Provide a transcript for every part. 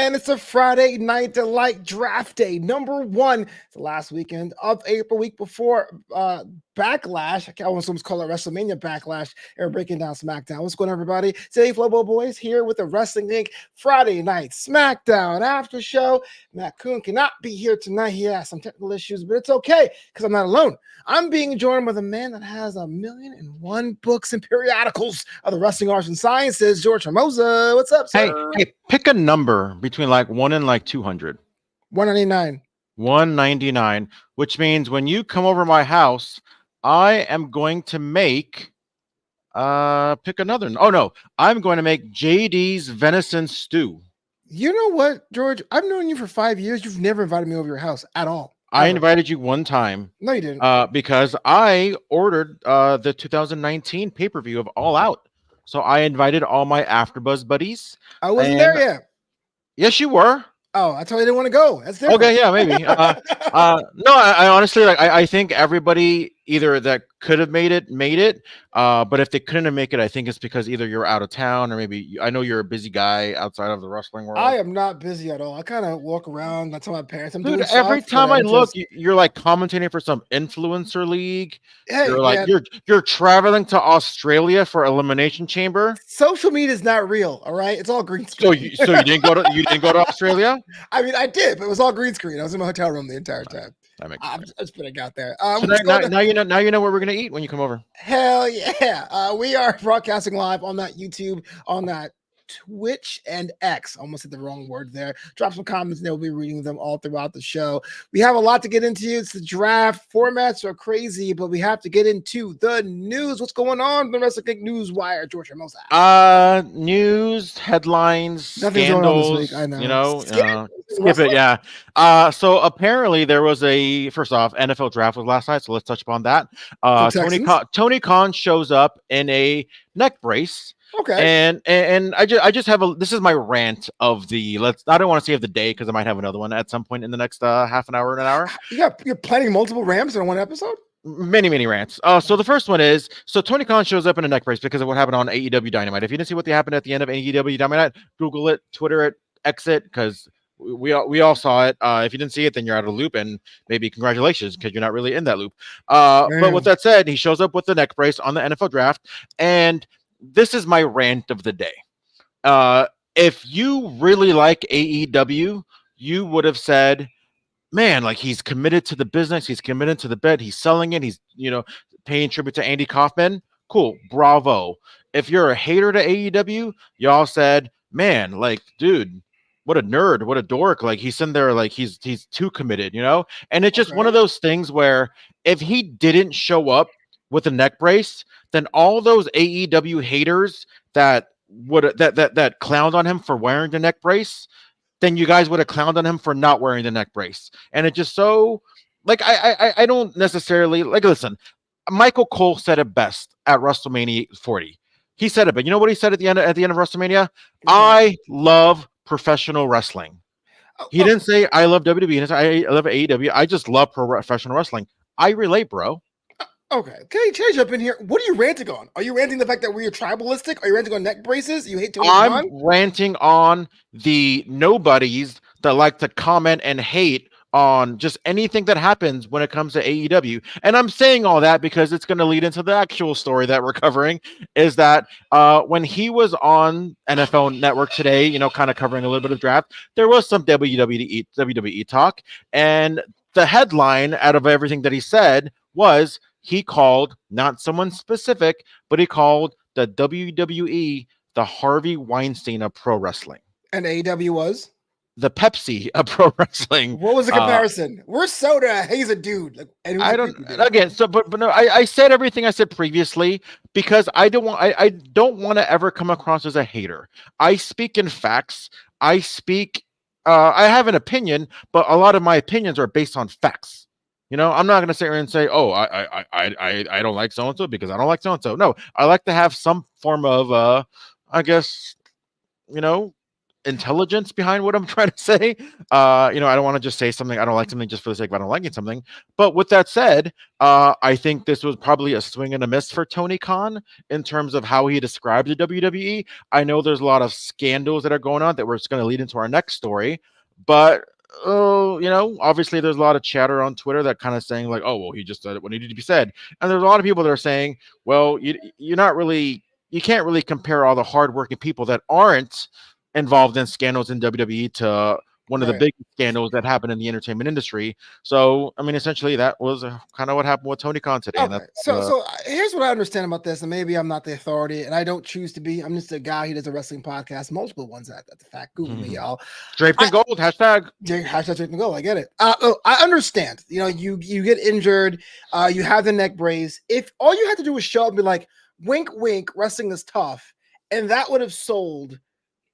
man. It's a Friday night delight draft day. Number one. It's the last weekend of April, week before Backlash. I almost call it WrestleMania Backlash. And we're breaking down SmackDown. What's going on, everybody? Today, Flobo Boyce here with the Wrestling Inc. Friday night SmackDown after show. Matt Kuhn cannot be here tonight. He has some technical issues, but it's okay because I'm not alone. I'm being joined by the man that has 1,000,001 books and periodicals of the wrestling arts and sciences, George Hermoza. What's up, sir? Hey, pick a number between like 1 and like 200. 199. 199, which means when you come over my house, I am going to make pick another. Oh no, I'm going to make JD's venison stew. You know what, George? I've known you for 5 years. You've never invited me over your house at all. I invited you one time. No, you didn't. Because I ordered the 2019 pay-per-view of All Out. So I invited all my AfterBuzz buddies. I wasn't there yet. Yes, you were. Oh, I told you I didn't want to go. That's different. Okay, yeah, maybe. No, I honestly I think everybody either that could have made it. But if they couldn't make it, I think it's because either you're out of town or maybe I know you're a busy guy outside of the wrestling world. I am not busy at all. I kind of walk around. I tell my parents I'm doing every time I look, you're like commentating for some influencer league. Hey, you're like you're traveling to Australia for Elimination Chamber. Social media is not real, all right? It's all green screen. So you didn't go to Australia? I mean, I did, but it was all green screen. I was in my hotel room the entire time. That makes sense. I'm just putting it out there. So now you know where we're gonna eat when you come over. Hell yeah! We are broadcasting live on that YouTube, on that Twitch and X. Almost said the wrong word there. Drop some comments and we'll be reading them all throughout the show. We have a lot to get into. It's the draft. Formats are crazy, but we have to get into the news. What's going on? The Wrestling News Wire, George Hermoza. News, headlines, nothing's scandals, going on this week. I know. Skip it, yeah. So apparently there was first off, NFL draft was last night, so let's touch upon that. Tony Khan shows up in a neck brace. Okay. And I just have this is my rant of I don't want to say of the day because I might have another one at some point in the next half an hour or an hour. You're planning multiple rants in one episode? Many rants. So the first one is, Tony Khan shows up in a neck brace because of what happened on AEW Dynamite. If you didn't see what happened at the end of AEW Dynamite, Google it, Twitter it, X it, because we all saw it. If you didn't see it, then you're out of the loop, and maybe congratulations because you're not really in that loop. But with that said, he shows up with the neck brace on the NFL draft, and this is my rant of the day. If you really like AEW, you would have said, man, like he's committed to the business. He's committed to the bed. He's selling it. He's, paying tribute to Andy Kaufman. Cool. Bravo. If you're a hater to AEW, y'all said, man, like, dude, what a nerd. What a dork. Like he's in there. Like he's too committed, and it's just one of those things where if he didn't show up with a neck brace, then all those AEW haters that clowned on him for wearing the neck brace, then you guys would have clowned on him for not wearing the neck brace. And it just so like I don't necessarily like listen. Michael Cole said it best at WrestleMania 40. He said it, but you know what he said at the end of WrestleMania? I love professional wrestling. He didn't say I love WWE. I love AEW. I just love professional wrestling. I relate, bro. Okay, change up in here. What are you ranting on? Are you ranting the fact that we're tribalistic? Are you ranting on neck braces? You hate Tony Khan? I'm ranting on the nobodies that like to comment and hate on just anything that happens when it comes to AEW. And I'm saying all that because it's going to lead into the actual story that we're covering, is that when he was on NFL Network today, kind of covering a little bit of draft, there was some WWE talk. And the headline out of everything that he said was, he called not someone specific, but he called the WWE the Harvey Weinstein of pro wrestling. And AEW was? The Pepsi of pro wrestling. What was the comparison? We're soda. He's a dude. I don't. Again, but no. I said everything I said previously because I don't want to ever come across as a hater. I speak in facts. I speak. I have an opinion, but a lot of my opinions are based on facts. I'm not going to sit here and say, oh, I don't like so-and-so because I don't like so-and-so. No, I like to have some form of, I guess, intelligence behind what I'm trying to say. I don't want to just say something. I don't like something just for the sake of I don't liking something. But with that said, I think this was probably a swing and a miss for Tony Khan in terms of how he described the WWE. I know there's a lot of scandals that are going on that we're going to lead into our next story, but obviously there's a lot of chatter on Twitter that kind of saying like, oh, well, he just said it what needed to be said. And there's a lot of people that are saying, well, you can't really compare all the hardworking people that aren't involved in scandals in WWE to one of the big scandals that happened in the entertainment industry. So, I mean, essentially that was kind of what happened with Tony Khan today. Okay. So here's what I understand about this, and maybe I'm not the authority, and I don't choose to be. I'm just a guy who does a wrestling podcast, multiple ones at the fact. Google me, y'all. Draped in gold, hashtag draped in gold. I get it. I understand. You get injured, you have the neck brace. If all you had to do was show up and be like, wink, wink, wrestling is tough, and that would have sold.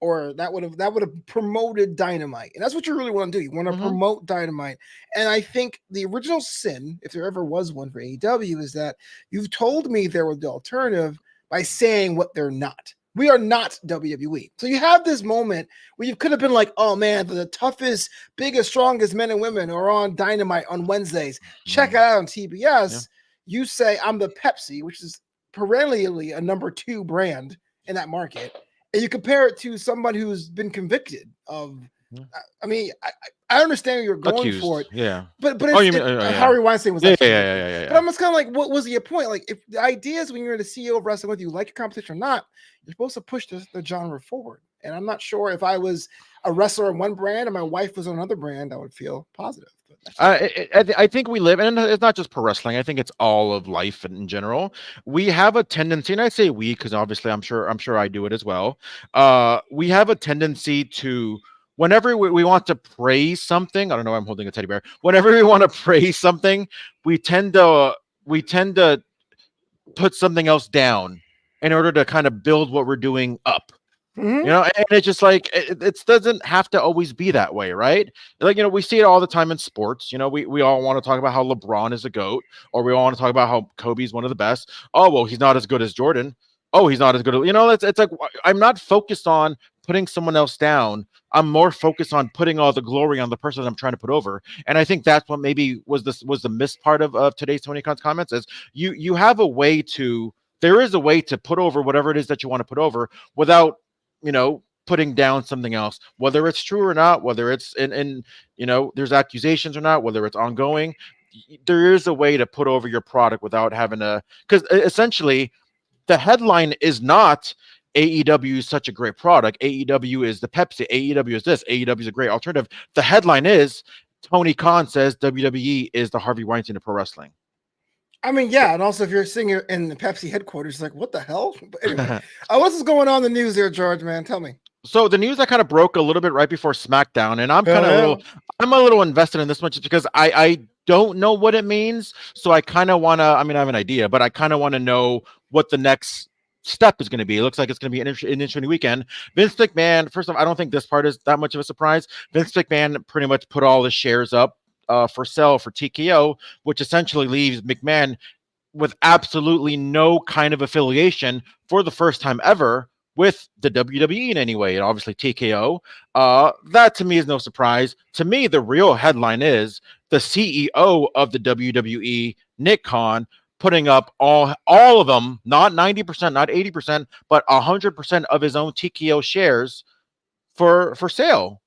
Or that would have promoted Dynamite, and that's what you really want to do. You want to promote Dynamite, and I think the original sin, if there ever was one for AEW, is that you've told me there was the alternative by saying what they're not. We are not WWE. So you have this moment where you could have been like, "Oh man, the toughest, biggest, strongest men and women are on Dynamite on Wednesdays. Check it out on TBS." Yeah. You say I'm the Pepsi, which is perennially a number 2 brand in that market. And you compare it to somebody who's been convicted of. I mean, I understand where you're going for it. Yeah, but Harvey Weinstein was. Yeah. But I'm just kind of like, what was your point? Like, if the idea is when you're the CEO of wrestling, whether you like your competition or not, you're supposed to push the genre forward. And I'm not sure if I was a wrestler on one brand and my wife was on another brand, I would feel positive. I think we live, and it's not just pro wrestling. I think it's all of life in general. We have a tendency, and I say we because obviously I'm sure I do it as well. We have a tendency to, whenever we want to praise something, I don't know why I'm holding a teddy bear. Whenever we want to praise something, we tend to put something else down in order to kind of build what we're doing up. And it's just like it doesn't have to always be that way, right? Like, we see it all the time in sports. We all want to talk about how LeBron is a GOAT, or we all want to talk about how Kobe's one of the best. Oh, well, he's not as good as Jordan. Oh, he's not as good as, it's like I'm not focused on putting someone else down. I'm more focused on putting all the glory on the person I'm trying to put over. And I think that's what maybe was the missed part of today's Tony Khan's comments is you have a way to, there is a way to put over whatever it is that you want to put over without putting down something else, whether it's true or not, whether it's in there's accusations or not, whether it's ongoing. There is a way to put over your product without having to, because essentially the headline is not AEW is such a great product. AEW is the Pepsi. AEW is this. AEW is a great alternative. The headline is Tony Khan says WWE is the Harvey Weinstein of pro wrestling. I mean, yeah, and also if you're sitting in the Pepsi headquarters, it's like, what the hell? But anyway, what's going on in the news there, George, man? Tell me. So the news that kind of broke a little bit right before SmackDown, and I'm a little invested in this one just because I don't know what it means. So I kind of want to, I mean, I have an idea, but I kind of want to know what the next step is going to be. It looks like it's going to be an interesting weekend. Vince McMahon, first off, I don't think this part is that much of a surprise. Vince McMahon pretty much put all his shares up for sale for TKO, which essentially leaves McMahon with absolutely no kind of affiliation for the first time ever with the WWE in any way, and obviously TKO. That to me is no surprise. To me, the real headline is the CEO of the WWE, Nick Khan, putting up all of them, not 90%, not 80%, but 100% of his own TKO shares for sale.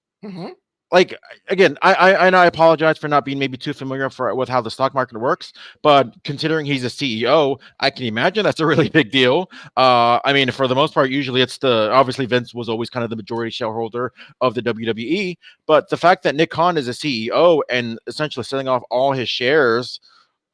Like, again, I apologize for not being maybe too familiar with how the stock market works, but considering he's a CEO, I can imagine that's a really big deal. I mean, for the most part, usually it's obviously Vince was always kind of the majority shareholder of the WWE, but the fact that Nick Khan is a CEO and essentially selling off all his shares,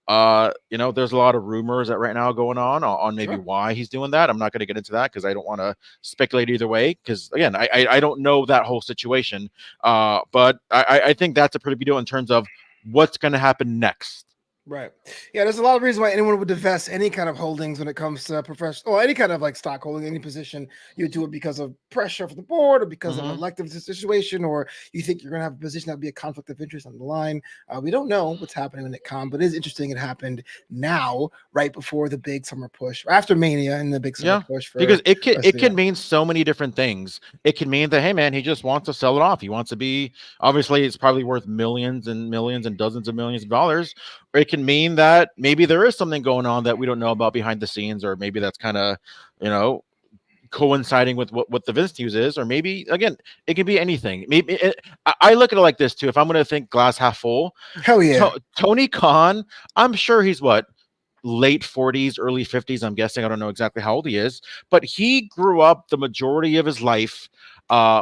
there's a lot of rumors that right now going on maybe why he's doing that. I'm not going to get into that because I don't want to speculate either way. Because again, I don't know that whole situation. But I think that's a pretty big deal in terms of what's going to happen next. Right. Yeah, there's a lot of reasons why anyone would divest any kind of holdings when it comes to professional or any kind of like stock holding, any position. You do it because of pressure from the board or because of an Mhm. elective situation, or you think you're going to have a position that would be a conflict of interest on the line. We don't know what's happening when it comes, but it is interesting. It happened now, right before the big summer push, or after Mania and the big summer Yeah, push because for it can rest it of the can year. mean so many different things. It can mean that, hey man, he just wants to sell it off. He wants to be, obviously it's probably worth millions and millions and dozens of millions of dollars. Or it can mean that maybe there is something going on that we don't know about behind the scenes, or maybe that's kind of, you know, coinciding with what the Vince news is, or maybe again, it can be anything. Maybe I look at it like this too. If I'm going to think glass half full, Hell yeah. Tony Khan, I'm sure he's what, late 40s, early 50s. I'm guessing. I don't know exactly how old he is, but he grew up the majority of his life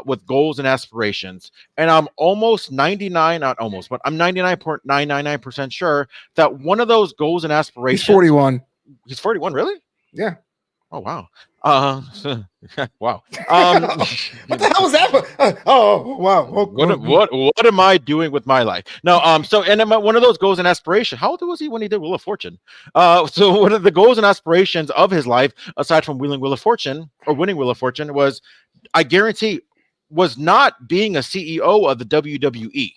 with goals and aspirations. And I'm almost 99, not almost, but I'm 99.999% sure that one of those goals and He's aspirations, 41. he's 41, really? Yeah. Oh, wow. Wow. Um, What the hell was that? Wow. what am I doing with my life? No, so and then one of those goals and aspiration. How old was he when he did Wheel of Fortune? So one of the goals and aspirations of his life, aside from wheeling Wheel of Fortune or winning Wheel of Fortune, was, I guarantee, was not being a CEO of the WWE.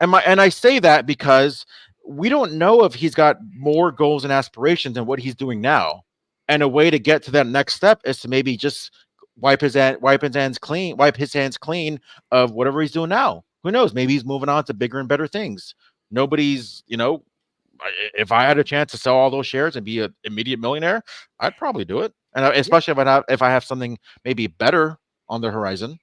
And I say that because we don't know if he's got more goals and aspirations than what he's doing now. And a way to get to that next step is to maybe just wipe his hands clean of whatever he's doing now. Who knows? Maybe he's moving on to bigger and better things. Nobody's, if I had a chance to sell all those shares and be an immediate millionaire, I'd probably do it. And especially if I have something maybe better on the horizon.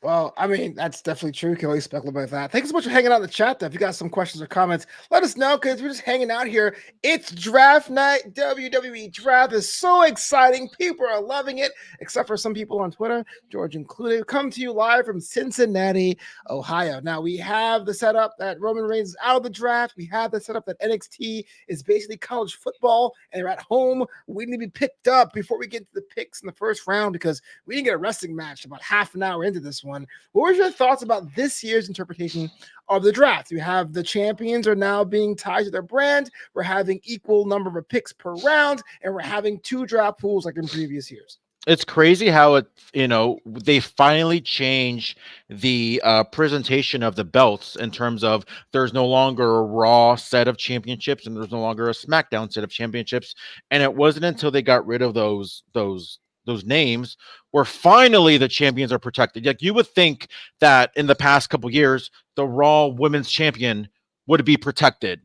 Well, I mean, that's definitely true. You can always speculate about that. Thanks so much for hanging out in the chat, though. If you got some questions or comments, let us know because we're just hanging out here. It's draft night. WWE draft is so exciting. People are loving it, except for some people on Twitter, George included. Come to you live from Cincinnati, Ohio. Now, we have the setup that Roman Reigns is out of the draft. We have the setup that NXT is basically college football, and they're at home. We need to be picked up before we get to the picks in the first round because we didn't get a wrestling match about half an hour into this one. What were your thoughts about this year's interpretation of the draft? You have the champions are now being tied to their brand. We're having equal number of picks per round, and we're having 2 draft pools like in previous years. It's crazy how they finally change the presentation of the belts in terms of there's no longer a Raw set of championships and there's no longer a SmackDown set of championships. And it wasn't until they got rid of those names where finally the champions are protected. Like, you would think that in the past couple years, the Raw Women's Champion would be protected.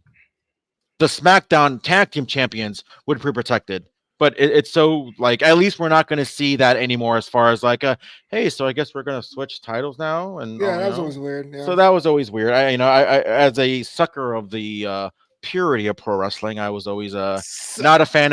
The SmackDown Tag Team Champions would be protected. But it's so, like, at least we're not going to see that anymore as far as like, hey, so I guess we're going to switch titles now. And yeah, that was always weird. Yeah. So that was always weird. I as a sucker of the purity of pro wrestling, I was always not a fan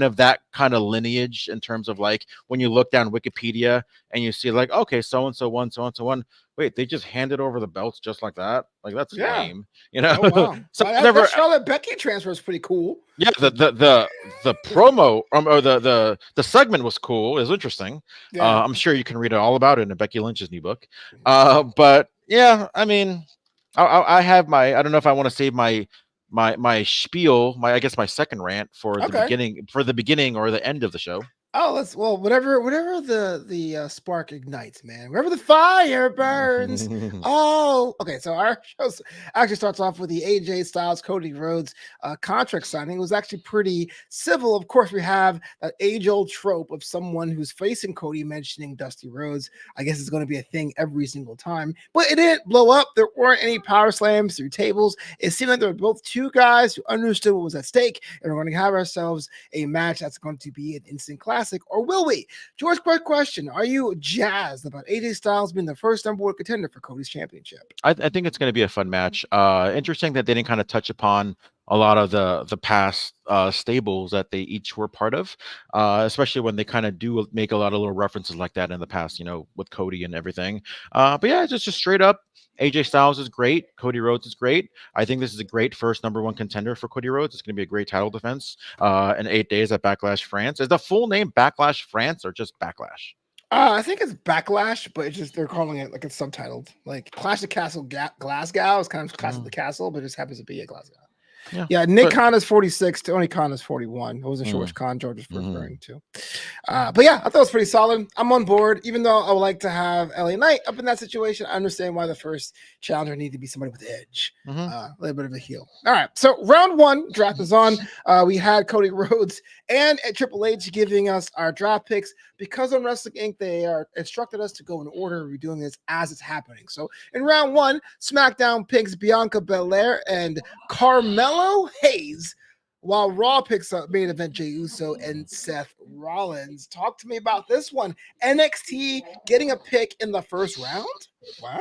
of that kind of lineage in terms of, like, when you look down Wikipedia and you see, like, okay, so and so one. Wait, they just handed over the belts just like that? Like, that's lame, Oh, wow. So that Charlotte Becky transfer is pretty cool. Yeah, the promo or the segment was cool. It was interesting. Yeah. I'm sure you can read all about it in Becky Lynch's new book. But yeah, I mean, I have my, I don't know if I want to save my spiel, I guess my second rant for the beginning or the end of the show. Oh, whatever the spark ignites, man. Wherever the fire burns. Oh, okay. So our show actually starts off with the AJ Styles, Cody Rhodes contract signing. It was actually pretty civil. Of course, we have that age-old trope of someone who's facing Cody mentioning Dusty Rhodes. I guess it's going to be a thing every single time, but it didn't blow up. There weren't any power slams through tables. It seemed like they were both 2 guys who understood what was at stake, and we're going to have ourselves a match that's going to be an instant classic. Or will we? George, quick question. Are you jazzed about AJ Styles being the first number 1 contender for Cody's championship? I think it's going to be a fun match. Interesting that they didn't kind of touch upon a lot of the past stables that they each were part of, especially when they kind of do make a lot of little references like that in the past, with Cody and everything. But yeah, just straight up, AJ Styles is great. Cody Rhodes is great. I think this is a great first number 1 contender for Cody Rhodes. It's going to be a great title defense in 8 days at Backlash France. Is the full name Backlash France or just Backlash? I think it's Backlash, but it's just they're calling it like it's subtitled. Like Clash of Castle Glasgow is kind of Clash of the Castle, but it just happens to be a Glasgow. Yeah, Nick but- Khan is 46. Tony Khan is 41. I wasn't sure Mm. which Khan George was referring to. But yeah, I thought it was pretty solid. I'm on board, even though I would like to have LA Knight up in that situation. I understand why the first challenger needed to be somebody with edge, a little bit of a heel. All right, so round one draft is on. We had Cody Rhodes and Triple H giving us our draft picks. Because on Wrestling Inc., they are instructed us to go in order. We're doing this as it's happening. So in round one, SmackDown picks Bianca Belair and Carmelo Hayes, while Raw picks up main event Jey Uso and Seth Rollins. Talk to me about this one. NXT getting a pick in the first round? Wow.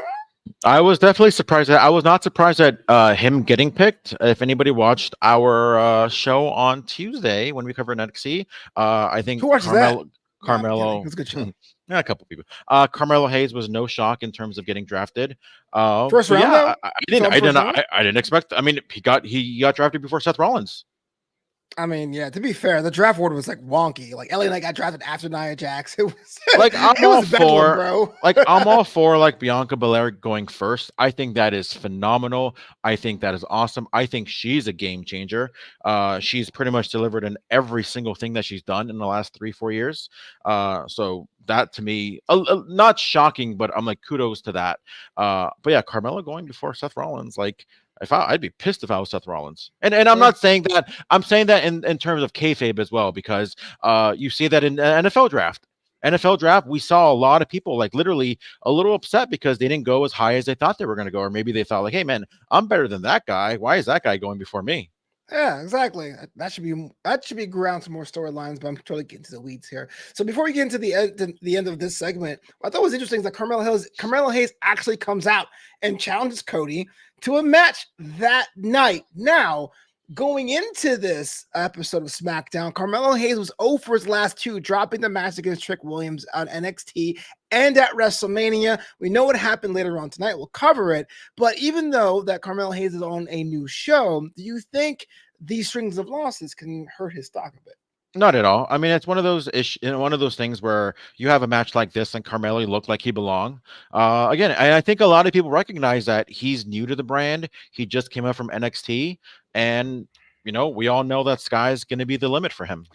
I was definitely surprised. I was not surprised at him getting picked. If anybody watched our show on Tuesday when we covered NXT, I think Who watches that? Carmelo. It's a good show. Yeah, a couple people. Carmelo Hayes was no shock in terms of getting drafted. First round, though? I didn't expect. I mean, he got drafted before Seth Rollins. I mean, yeah, to be fair, the draft order was like wonky. Like LA Knight got drafted after Nia Jax. It was like I'm all for, bro. like I'm all for like Bianca Belair going first. I think that is phenomenal. I think that is awesome. I think she's a game changer. She's pretty much delivered in every single thing that she's done in the last 3-4 years. So that to me, not shocking, but I'm like kudos to that. But yeah, Carmella going before Seth Rollins, like. I'd be pissed if I was Seth Rollins, and I'm not saying that. I'm saying that in terms of kayfabe as well, because you see that in NFL draft. We saw a lot of people like literally a little upset because they didn't go as high as they thought they were going to go, or maybe they thought like, "Hey man, I'm better than that guy. Why is that guy going before me?" Yeah, exactly. That should be ground some more storylines, but I'm totally getting to the weeds here. So before we get into the end of this segment, what I thought was interesting is that Carmelo Hayes actually comes out and challenges Cody to a match that night. Now, going into this episode of SmackDown, Carmelo Hayes was 0 for his last 2, dropping the match against Trick Williams on NXT and at WrestleMania. We know what happened later on tonight. We'll cover it. But even though that Carmelo Hayes is on a new show, do you think these strings of losses can hurt his stock a bit? Not at all. I mean, it's one of those things where you have a match like this and Carmelo looked like he belonged. Again, I think a lot of people recognize that he's new to the brand. He just came up from NXT, and we all know that sky's going to be the limit for him.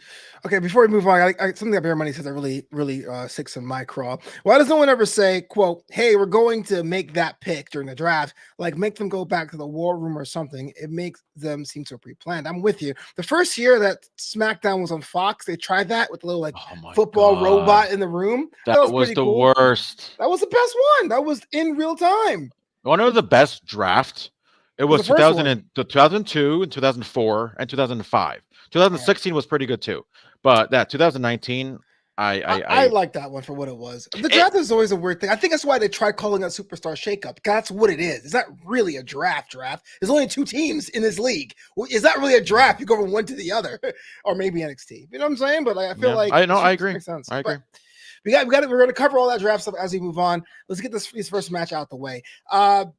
Okay, before we move on, something that Bear Money says that really sticks in my craw. Why does no one ever say, quote, "Hey, we're going to make that pick during the draft"? Like, make them go back to the war room or something. It makes them seem so pre-planned. I'm with you. The first year that SmackDown was on Fox, they tried that with a little football robot in the room. That was the cool. worst. That was the best one. That was in real time. One of the best drafts. It was 2002 and 2004 and 2005. 2016 was pretty good too, but that 2019, I like that one for what it was. The draft is always a weird thing. I think that's why they tried calling it Superstar Shakeup. That's what it is. It's not really a draft. There's only 2 teams in this league. Is that really a draft? You go from one to the other, or maybe NXT. You know what I'm saying? But I feel like I agree. Makes sense. I agree. We're going to cover all that draft stuff as we move on. Let's get this first match out the way.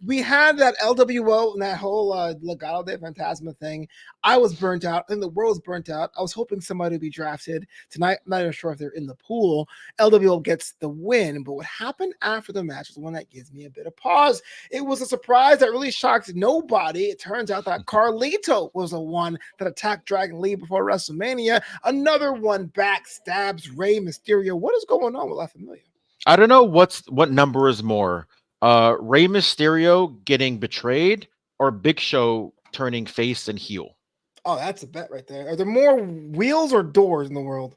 We had that LWO and that whole Legado del Fantasma thing. I was burnt out. I think the world was burnt out. I was hoping somebody would be drafted tonight. I'm not even sure if they're in the pool. LWO gets the win, but what happened after the match is the one that gives me a bit of pause. It was a surprise that really shocked nobody. It turns out that Carlito was the one that attacked Dragon Lee before WrestleMania. Another one backstabs Rey Mysterio. What is going on with La Familia? I don't know what number is more. Rey Mysterio getting betrayed or Big Show turning face and heel? Oh, that's a bet right there. Are there more wheels or doors in the world?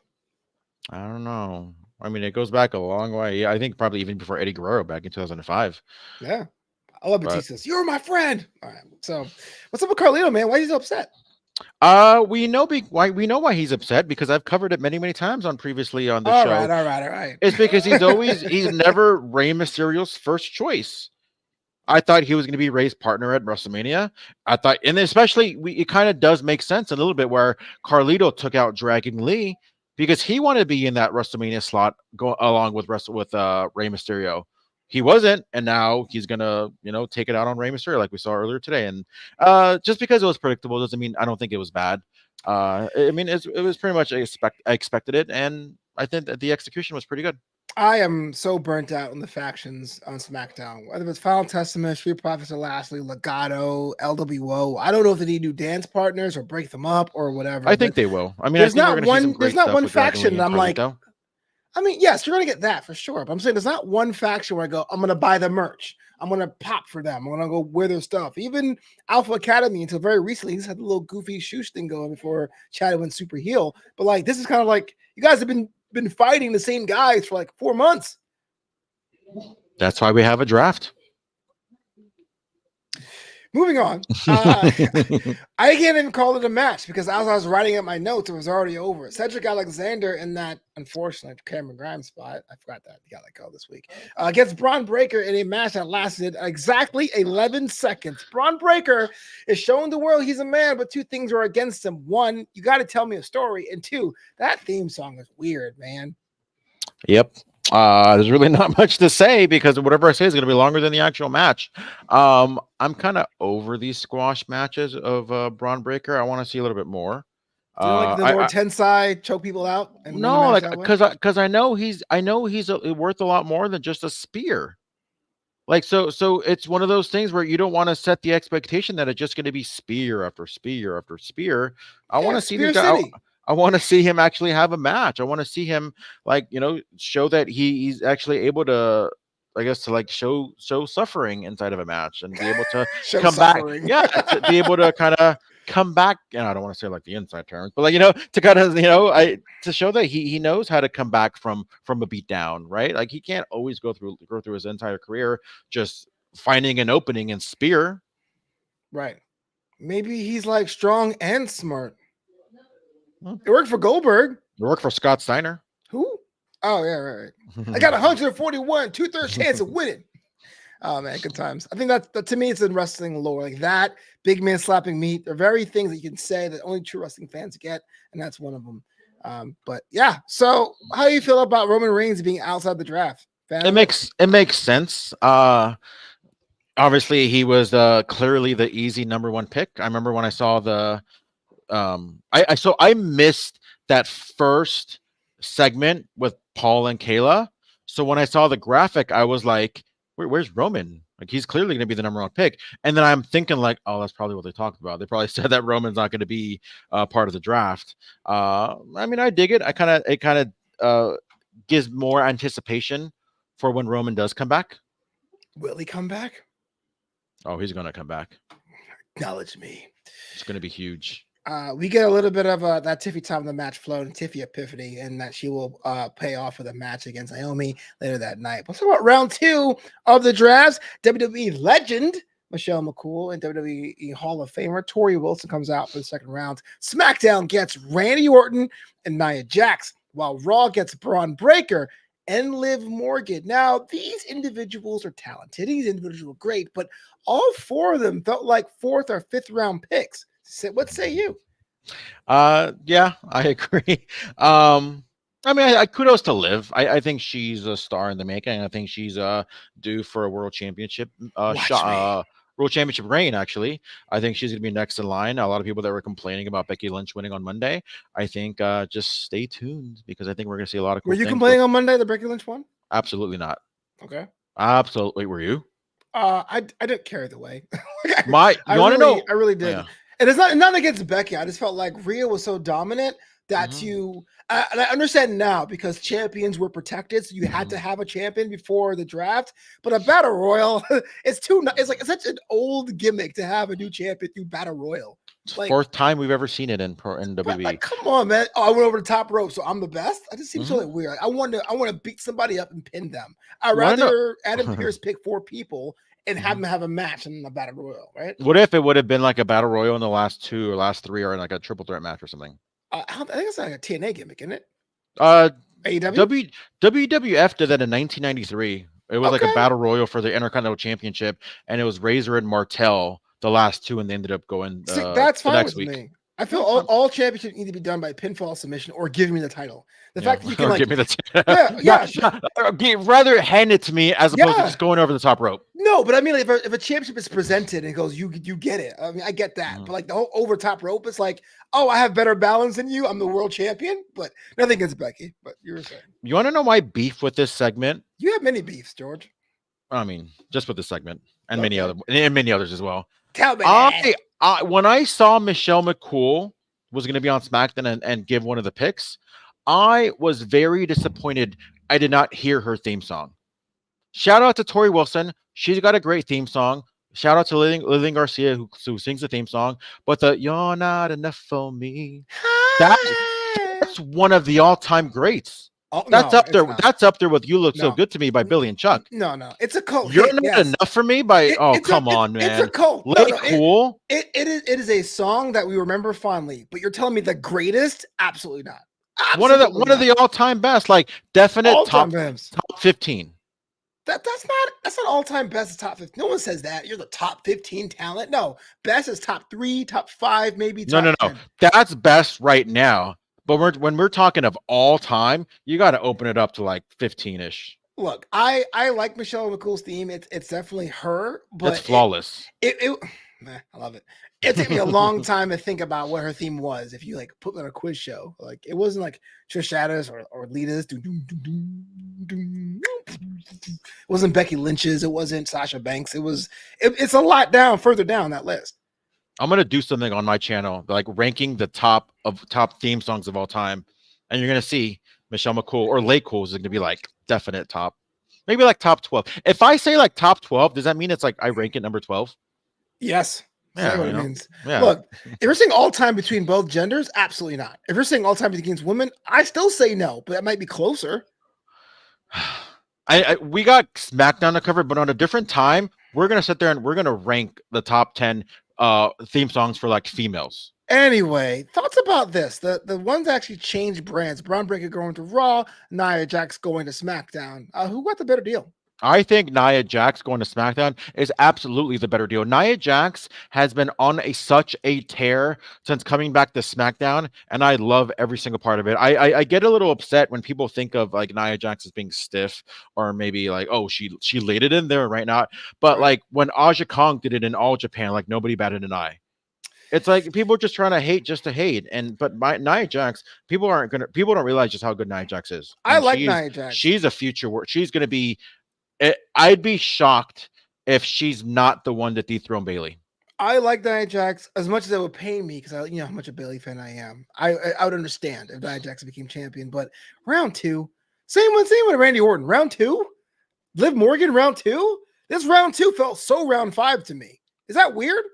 I don't know. I mean, it goes back a long way. I think probably even before Eddie Guerrero back in 2005. Yeah. I love Batista's. You're my friend. All right. So what's up with Carlito, man? Why is he so upset? We know why he's upset, because I've covered it many times previously on the show. All right. It's because he's never Rey Mysterio's first choice. I thought he was going to be Rey's partner at WrestleMania. I thought, and especially it kind of does make sense a little bit where Carlito took out Dragon Lee because he wanted to be in that WrestleMania slot along with Rey Mysterio. He wasn't, and now he's gonna, take it out on Rey Mysterio like we saw earlier today. And just because it was predictable doesn't mean I don't think it was bad. I mean, it was pretty much I expected it, and I think that the execution was pretty good. I am so burnt out on the factions on SmackDown. Whether it's Final Testament, Street Profits, or lastly, Legado, LWO. I don't know if they need new dance partners or break them up or whatever. I But think they will. I mean, I there's think we're not going to see some one. There's great not stuff one with Dragon faction Lee that and I'm like. Carlito. I mean, yes, you're gonna get that for sure. But I'm saying there's not one faction where I go, I'm gonna buy the merch. I'm gonna pop for them. I'm gonna go wear their stuff. Even Alpha Academy, until very recently, just had the little goofy shoosh thing going before Chad went super heel. But like, this is kind of like you guys have been fighting the same guys for like 4 months. That's why we have a draft. Moving on. I can't even call it a match because as I was writing up my notes, it was already over. Cedric Alexander in that, unfortunately, Cameron Grimes spot. I forgot that. He got let go this week. Against Braun Breaker in a match that lasted exactly 11 seconds. Braun Breaker is showing the world he's a man, but two things are against him. One, you got to tell me a story. And two, that theme song is weird, man. Yep. There's really not much to say because whatever I say is going to be longer than the actual match. I'm kind of over these squash matches of Braun Breaker. I want to see a little bit more. Do you like the Lord Tensai choke people out? And no, like because I know he's worth a lot more than just a spear. Like so it's one of those things where you don't want to set the expectation that it's just going to be spear after spear after spear. I want to see the guy. I want to see him actually have a match. I want to see him show that he's actually able to, I guess, to like show suffering inside of a match and be able to come suffering. Back. Yeah, to be able to kind of come back. And I don't want to say like the inside terms, but like to kind of to show that he knows how to come back from a beatdown, right? Like he can't always go through his entire career just finding an opening and spear. Right. Maybe he's like strong and smart. It worked for Goldberg. It worked for Scott Steiner. Who? Oh, yeah, right. I got 141, 2/3 chance of winning. Oh, man, good times. I think that to me, it's in wrestling lore. Like that, big man slapping meat. They're very things that you can say that only true wrestling fans get, and that's one of them. But yeah, so how do you feel about Roman Reigns being outside the draft? It makes sense. Obviously, he was clearly the easy number one pick. I remember when I saw the I missed that first segment with Paul and Kayla. So when I saw the graphic, I was like, where's Roman? Like he's clearly going to be the number one pick. And then I'm thinking like, oh, that's probably what they talked about. They probably said that Roman's not going to be part of the draft. I mean, I dig it. It kind of gives more anticipation for when Roman does come back. Will he come back? Oh, he's going to come back. Acknowledge me. It's going to be huge. We get a little bit of that Tiffy time of the match flow and Tiffy epiphany, and that she will pay off for the match against Naomi later that night. Let's talk about round 2 of the drafts. WWE legend Michelle McCool and WWE Hall of Famer Tori Wilson comes out for the second round. SmackDown gets Randy Orton and Nia Jax, while Raw gets Braun Breaker and Liv Morgan. Now, these individuals are talented. These individuals are great, but all 4 of them felt like 4th or 5th round picks. What say you? Yeah, I agree. I mean, I kudos to Liv. I think she's a star in the making. I think she's due for a world championship world championship reign. Actually, I think she's gonna be next in line. A lot of people that were complaining about Becky Lynch winning on Monday, I think just stay tuned because I think we're gonna see a lot of. Cool Were you complaining on Monday that Becky Lynch won? Absolutely not. Okay. Absolutely. Were you? I didn't care the way. You want to know? I really did. Yeah. And it's not against Becky. I just felt like Rhea was so dominant that and I understand now because champions were protected, so you had to have a champion before the draft. But a battle royal, it's like such an old gimmick to have a new champion through battle royal. Like, 4th time we've ever seen it in WWE. Like, come on, man! Oh, I went over the top rope, so I'm the best. That just seems so weird. I want to beat somebody up and pin them. I'd rather Adam Pearce pick 4 people and have them have a match in the battle royal, right? What if it would have been like a battle royal in the last 2 or last 3, or in like a triple threat match or something? I think it's like a TNA gimmick, isn't it? AEW? WWF did that in 1993. It was like a battle royal for the Intercontinental Championship, and it was Razor and Martel the last 2, and they ended up going that's fine the next with week. me. I feel all championships need to be done by pinfall submission or give me the title. The fact that you can give me the rather hand it to me as opposed to just going over the top rope. No, but I mean, like, if a championship is presented and it goes, you get it. I mean, I get that, but like the whole over top rope, it's like, oh, I have better balance than you. I'm the world champion, but nothing against Becky. But you were saying, you want to know my beef with this segment? You have many beefs, George. I mean, just with this segment and many others as well. Tell me. When I saw Michelle McCool was going to be on SmackDown and give one of the picks, I was very disappointed. I did not hear her theme song. Shout out to Tori Wilson. She's got a great theme song. Shout out to Lillian Garcia who sings the theme song. But the "You're Not Enough for Me," that's one of the all-time greats. That's up there. That's up there with "You Look So Good to Me" by Billy and Chuck. No, it's a cult. You're not enough for me by. Come on, man. It's a cult. Cool. It is a song that we remember fondly. But you're telling me the greatest? Absolutely not. One of the all-time best, like definite top 15. That's not all-time best. Top 15. No one says that. You're the top 15 talent. No, best is top 3, top 5, maybe. No. 10. That's best right now. But when we're talking of all time, you got to open it up to like 15-ish. Look, I like Michelle McCool's theme. It's definitely her, but it's flawless. I love it. It took me a long time to think about what her theme was. If you like put on a quiz show, like it wasn't like Trish Stratus or Lita's. It wasn't Becky Lynch's. It wasn't Sasha Banks. It's a lot further down that list. I'm gonna do something on my channel, like ranking the top theme songs of all time, and you're gonna see Michelle McCool or Late Cool is gonna be like definite top, maybe like top 12. If I say like top 12, does that mean it's like I rank it number 12? Yes. Yeah, what it means. Yeah. Look, if you're saying all time between both genders, absolutely not. If you're saying all time against women, I still say no, but that might be closer. We got SmackDown to cover, but on a different time, we're gonna sit there and we're gonna rank the top 10 theme songs for like females. Anyway, thoughts about this? The ones that actually changed brands. Braun Breaker going to Raw, Nia Jax going to SmackDown. Who got the better deal? I think Nia Jax going to SmackDown is absolutely the better deal. Nia Jax has been on such a tear since coming back to SmackDown, and I love every single part of it. I get a little upset when people think of like Nia Jax as being stiff, or maybe like, oh, she laid it in there right now. But like when Aja Kong did it in All Japan, like nobody batted an eye. It's like people are just trying to hate just to hate, but Nia Jax, people don't realize just how good Nia Jax is. And I like Nia Jax. She's a future she's going to be. I'd be shocked if she's not the one to dethrone Bayley. I like Nia Jax as much as it would pain me because you know how much a Bayley fan I am. I would understand if Nia Jax became champion, but round 2, same with Randy Orton. Round 2, Liv Morgan. Round 2. This round 2 felt so round 5 to me. Is that weird?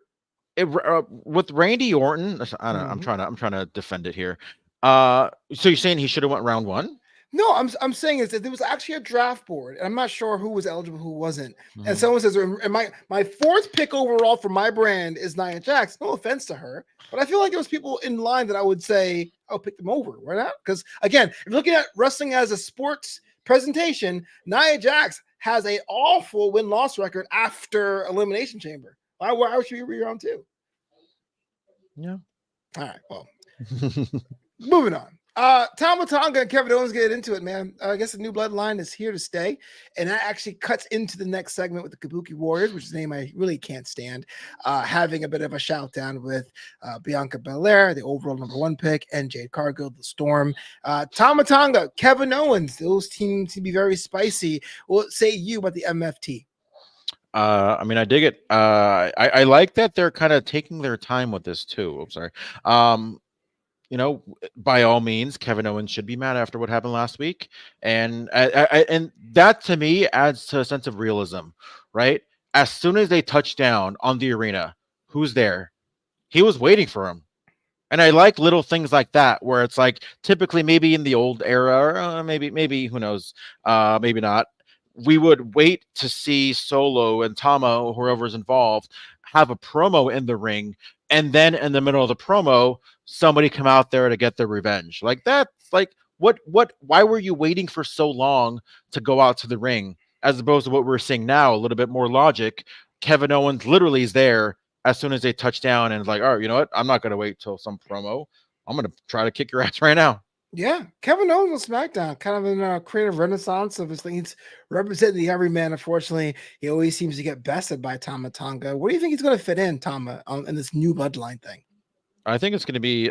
With Randy Orton, I don't know. I'm trying to defend it here. So you're saying he should have went round 1? No, I'm saying is that there was actually a draft board, and I'm not sure who was eligible, who wasn't. Mm-hmm. And someone says, and my 4th pick overall for my brand is Nia Jax. No offense to her, but I feel like there was people in line that I would say I'll pick them over. Why not? Because again, if you're looking at wrestling as a sports presentation, Nia Jax has an awful win-loss record after Elimination Chamber. Why should we be round 2? Yeah. All right. Well, moving on. Tama Tonga and Kevin Owens get into it, man. I guess the new Bloodline is here to stay, and that actually cuts into the next segment with the Kabuki Warriors, which is a name I really can't stand. Having a bit of a shout down with Bianca Belair, the overall number 1 pick, and Jade Cargill, the Storm. Tama Tonga, Kevin Owens, those teams seem to be very spicy. What say you about the MFT? I mean, I dig it. I like that they're kind of taking their time with this too. I'm sorry. You know, by all means, Kevin Owens should be mad after what happened last week, and that to me adds to a sense of realism, right? As soon as they touch down on the arena, who's there? He was waiting for him, and I like little things like that where it's like typically maybe in the old era, or maybe who knows, maybe not. We would wait to see Solo and Tama or whoever's involved have a promo in the ring, and then in the middle of the promo, somebody come out there to get their revenge. Like that's like what why were you waiting for so long to go out to the ring, as opposed to what we're seeing now, a little bit more logic. Kevin Owens literally is there as soon as they touch down and like, all right, you know what? I'm not gonna wait till some promo. I'm gonna try to kick your ass right now. Yeah, Kevin Owens on SmackDown, kind of in a creative renaissance of his thing. He's representing the everyman. Unfortunately, he always seems to get bested by Tama Tonga. Where do you think he's going to fit in, Tama, in this new Bloodline thing? I think it's going to be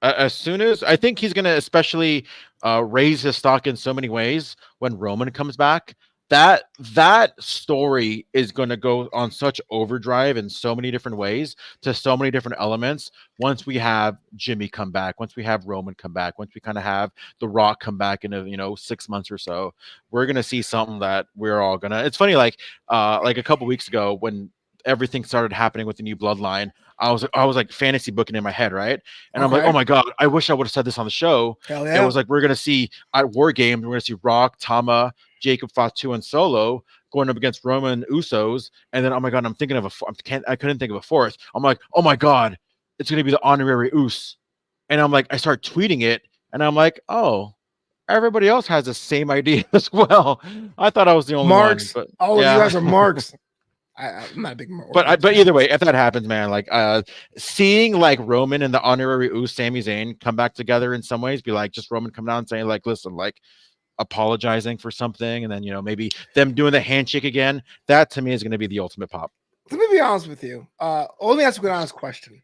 as soon as I think he's going to especially raise his stock in so many ways when Roman comes back. That story is going to go on such overdrive in so many different ways to so many different elements. Once we have Jimmy come back, once we have Roman come back, once we kind of have The Rock come back in 6 months or so, we're going to see something that we're all gonna. It's funny, like a couple weeks ago when everything started happening with the new Bloodline. I was like fantasy booking in my head, right? And I'm like, oh my God, I wish I would have said this on the show. Hell yeah. It was like, we're gonna see at War Games, we're gonna see Rock, Tama, Jacob Fatu, and Solo going up against Roman Usos. And then, oh my God, I'm thinking of I couldn't think of a fourth. I'm like, oh my God, it's gonna be the honorary Us. And I'm like, I start tweeting it, and I'm like, oh, everybody else has the same idea as well. I thought I was the only marks. one. But all of you guys are marks. I'm not a big mark. But either way, if that happens, man, like seeing like Roman and the honorary Us, Sami Zayn come back together in some ways, be like just Roman come down and saying like, listen, like apologizing for something, and then maybe them doing the handshake again. That to me is going to be the ultimate pop. Let me be honest with you. Let me ask you an honest question.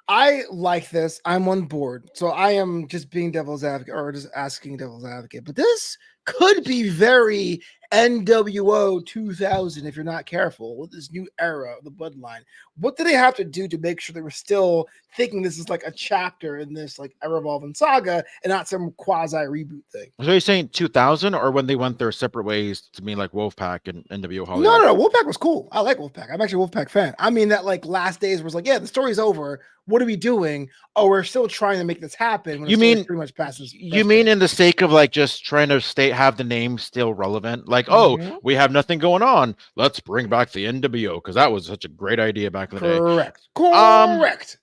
I like this. I'm on board. So I am just being devil's advocate or just asking devil's advocate. But this could be very NWO 2000 if you're not careful with this new era of the Bloodline. What do they have to do to make sure they were still thinking this is like a chapter in this like ever-evolving saga and not some quasi reboot thing? So you're saying 2000 or when they went their separate ways to mean like Wolfpack and NWO Hollywood? No. Wolfpack was cool. I like Wolfpack. I'm actually a Wolfpack fan. I mean that like last days was like, yeah, the story's over. What are we doing? Oh, we're still trying to make this happen. When you mean pretty much passes? You mean in the sake of like just trying to have the name still relevant? Like, oh, we have nothing going on. Let's bring back the NWO because that was such a great idea back in the day. Correct.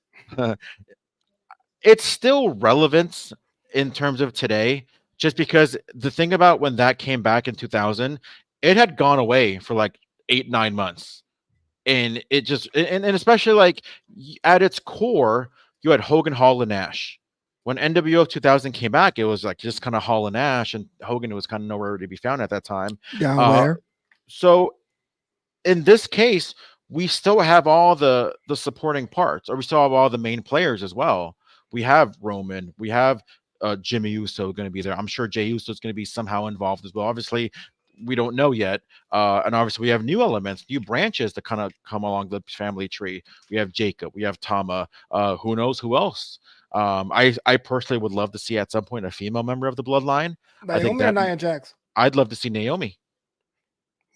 It's still relevant in terms of today, just because the thing about when that came back in 2000, it had gone away for like 8-9 months. And it just and especially like at its core, you had Hogan, Hall, and Nash. When NWO 2000 came back, it was like just kind of Hall and Nash, and Hogan was kind of nowhere to be found at that time. So in this case, we still have all the supporting parts, or we still have all the main players as well. We have Roman, we have Jimmy Uso going to be there. I'm sure Jey Uso is going to be somehow involved as well. Obviously, we don't know yet. And obviously we have new elements, new branches that kind of come along the family tree. We have Jacob, we have Tama, who knows who else. I personally would love to see at some point a female member of the Bloodline. Naomi or Nia Jax? I'd love to see Naomi.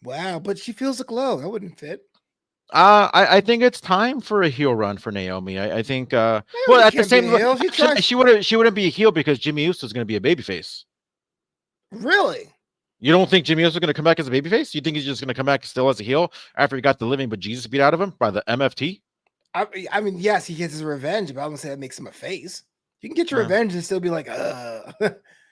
Wow, but she feels the glow. That wouldn't fit. I think it's time for a heel run for Naomi. I think well at the same she wouldn't be a heel because Jimmy Uso is going to be a babyface. Really? You don't think Jimmy Uso is going to come back as a babyface? You think he's just going to come back still as a heel after he got the living but Jesus beat out of him by the MFT? I mean, yes, he gets his revenge, but I don't say that makes him a face. You can get your revenge and still be like,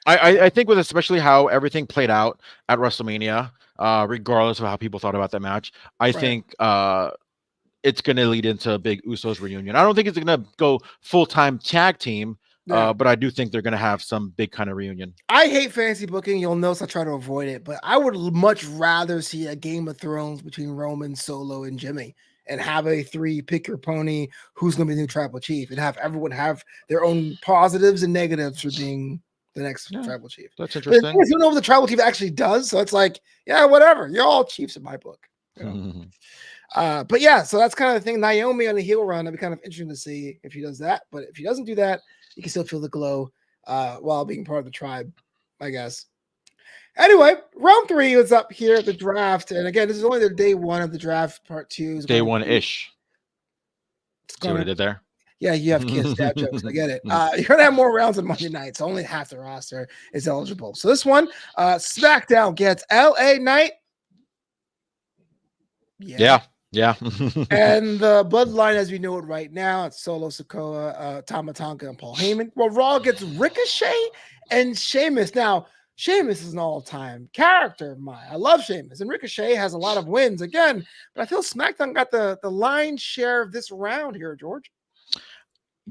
I think with especially how everything played out at WrestleMania, regardless of how people thought about that match, I think it's going to lead into a big Usos reunion. I don't think it's going to go full-time tag team, but I do think they're going to have some big kind of reunion. I hate fantasy booking. You'll notice I try to avoid it, but I would much rather see a Game of Thrones between Roman, Solo, and Jimmy and have a 3 pick your pony who's going to be the new tribal chief and have everyone have their own positives and negatives for being the next tribal chief. That's interesting. But you don't know what the tribal chief actually does. So it's like, yeah, whatever. You're all chiefs in my book. You know? But yeah, so that's kind of the thing. Naomi on the heel run. It'd be kind of interesting to see if she does that. But if she doesn't do that, you can still feel the glow while being part of the tribe, I guess. Anyway, round 3 is up here at the draft. And again, this is only the day 1 of the draft, part 2. Day 1-ish. See what I did there? Yeah, you have kids, dad jokes. I get it. You're going to have more rounds on Monday night, so only half the roster is eligible. So this one, SmackDown gets LA Knight. Yeah. And the Bloodline, as we know it right now, it's Solo Sikoa, Tama Tonga, and Paul Heyman. Well, Raw gets Ricochet and Sheamus. Now, Sheamus is an all-time character of mine. I love Sheamus, and Ricochet has a lot of wins again, but I feel SmackDown got the lion's share of this round here, George.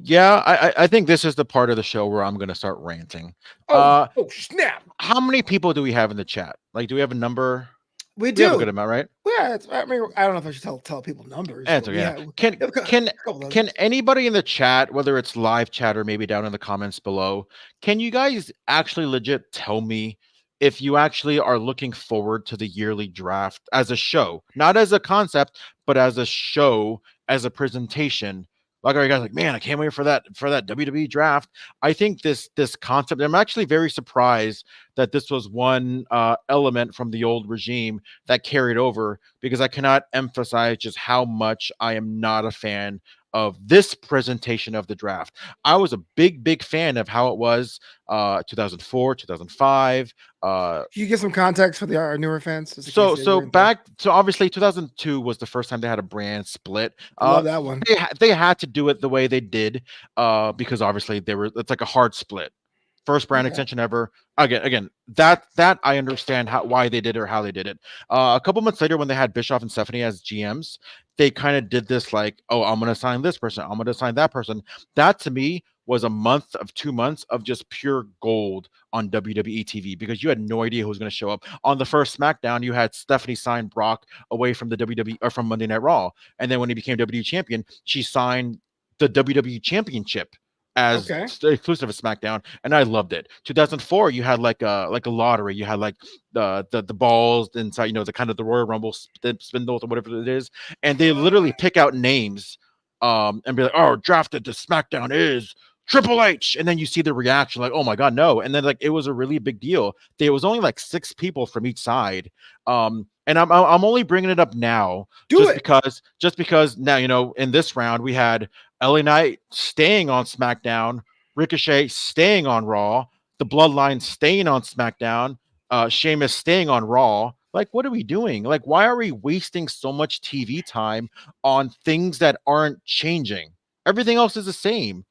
Yeah, I think this is the part of the show where I'm gonna start ranting. Oh snap! How many people do we have in the chat? Like, do we have a number? We We have a do. good amount, right? Yeah, I mean, I don't know if I should tell people numbers. Answer, But yeah. yeah, Can anybody in the chat, whether it's live chat or maybe down in the comments below, can you guys actually legit tell me if you actually are looking forward to the yearly draft as a show, not as a concept, but as a show, as a presentation? Like, are you guys like, man, I can't wait for that WWE draft? I think this concept. I'm actually very surprised that this was one element from the old regime that carried over, because I cannot emphasize just how much I am not a fan of this presentation of the draft. I was a big fan of how it was 2004, 2005. Can you give some context for our newer fans? So obviously 2002 was the first time they had a brand split. Love that one. They had to do it the way they did because obviously it's like a hard split. First brand extension ever. Again, that I understand why they did it or how they did it. A couple months later, when they had Bischoff and Stephanie as GMs, they kind of did this like, oh, I'm going to sign this person, I'm going to sign that person. That to me was a month of 2 months of just pure gold on WWE TV, because you had no idea who was going to show up. On the first SmackDown, you had Stephanie sign Brock away from the WWE or from Monday Night Raw, and then when he became WWE champion, she signed the WWE Championship as exclusive of SmackDown, and I loved it. 2004, you had like a lottery. You had like the balls inside, the kind of the Royal Rumble spindle or whatever it is, and they literally pick out names, and be like, oh, drafted to SmackDown is Triple H, and then you see the reaction like, oh my god, no, and then like it was a really big deal. There was only like 6 people from each side, and I'm only bringing it up now just because now in this round we had LA Knight staying on SmackDown, Ricochet staying on Raw, the Bloodline staying on SmackDown, Sheamus staying on Raw. Like, what are we doing? Like, why are we wasting so much TV time on things that aren't changing? Everything else is the same.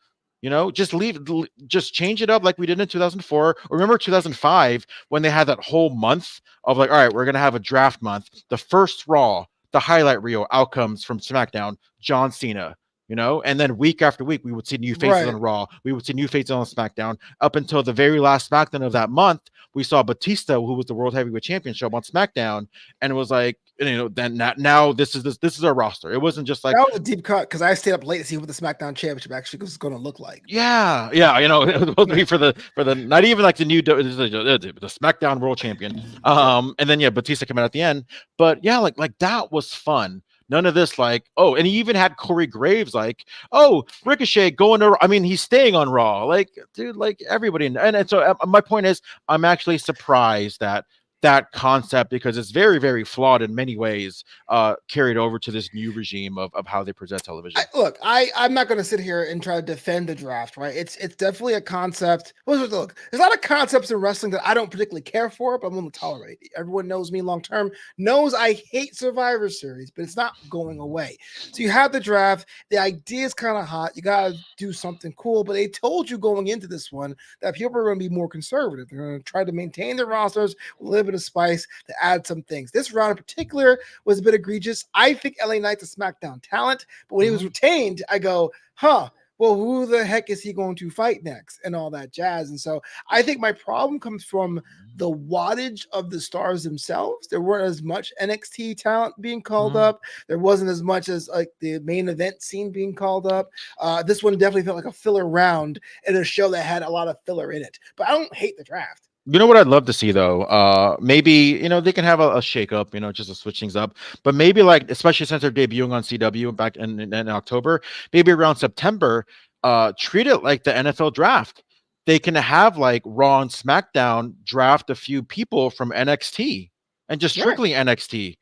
Just change it up like we did in 2004. Or remember 2005 when they had that whole month of like, all right, we're going to have a draft month. The first Raw, the highlight reel outcomes from SmackDown, John Cena. And then week after week, we would see new faces on Raw. We would see new faces on SmackDown up until the very last SmackDown of that month. We saw Batista, who was the World Heavyweight Champion, show up on SmackDown, and it was like, then now this is our roster. It wasn't just like that was a deep cut, because I stayed up late to see what the SmackDown Championship actually was going to look like. Yeah, it would be for the not even like the new the SmackDown World Champion. And then Batista came out at the end, but yeah, like that was fun. None of this like, oh, and he even had Corey Graves like, oh, Ricochet going to, he's staying on Raw. Like, dude, like everybody. And so my point is, I'm actually surprised that concept, because it's very, very flawed in many ways, carried over to this new regime of how they present television. I'm not going to sit here and try to defend the draft, right? It's definitely a concept. Look, there's a lot of concepts in wrestling that I don't particularly care for, but I'm willing to tolerate. Everyone knows me long term, knows I hate Survivor Series, but it's not going away. So you have the draft. The idea is kind of hot. You got to do something cool, but they told you going into this one that people are going to be more conservative. They're going to try to maintain their rosters, live in of spice to add some things. This round in particular was a bit egregious. I think LA Knight's a SmackDown talent, but when he was retained, I go, well, who the heck is he going to fight next and all that jazz? And so I think my problem comes from the wattage of the stars themselves. There weren't as much NXT talent being called up. There wasn't as much as like the main event scene being called up. This one definitely felt like a filler round in a show that had a lot of filler in it, but I don't hate the draft. You know what I'd love to see though? Maybe, they can have a shake up, just to switch things up. But maybe like, especially since they're debuting on CW back in October, maybe around September, treat it like the NFL draft. They can have like Raw and SmackDown draft a few people from NXT and just strictly NXT,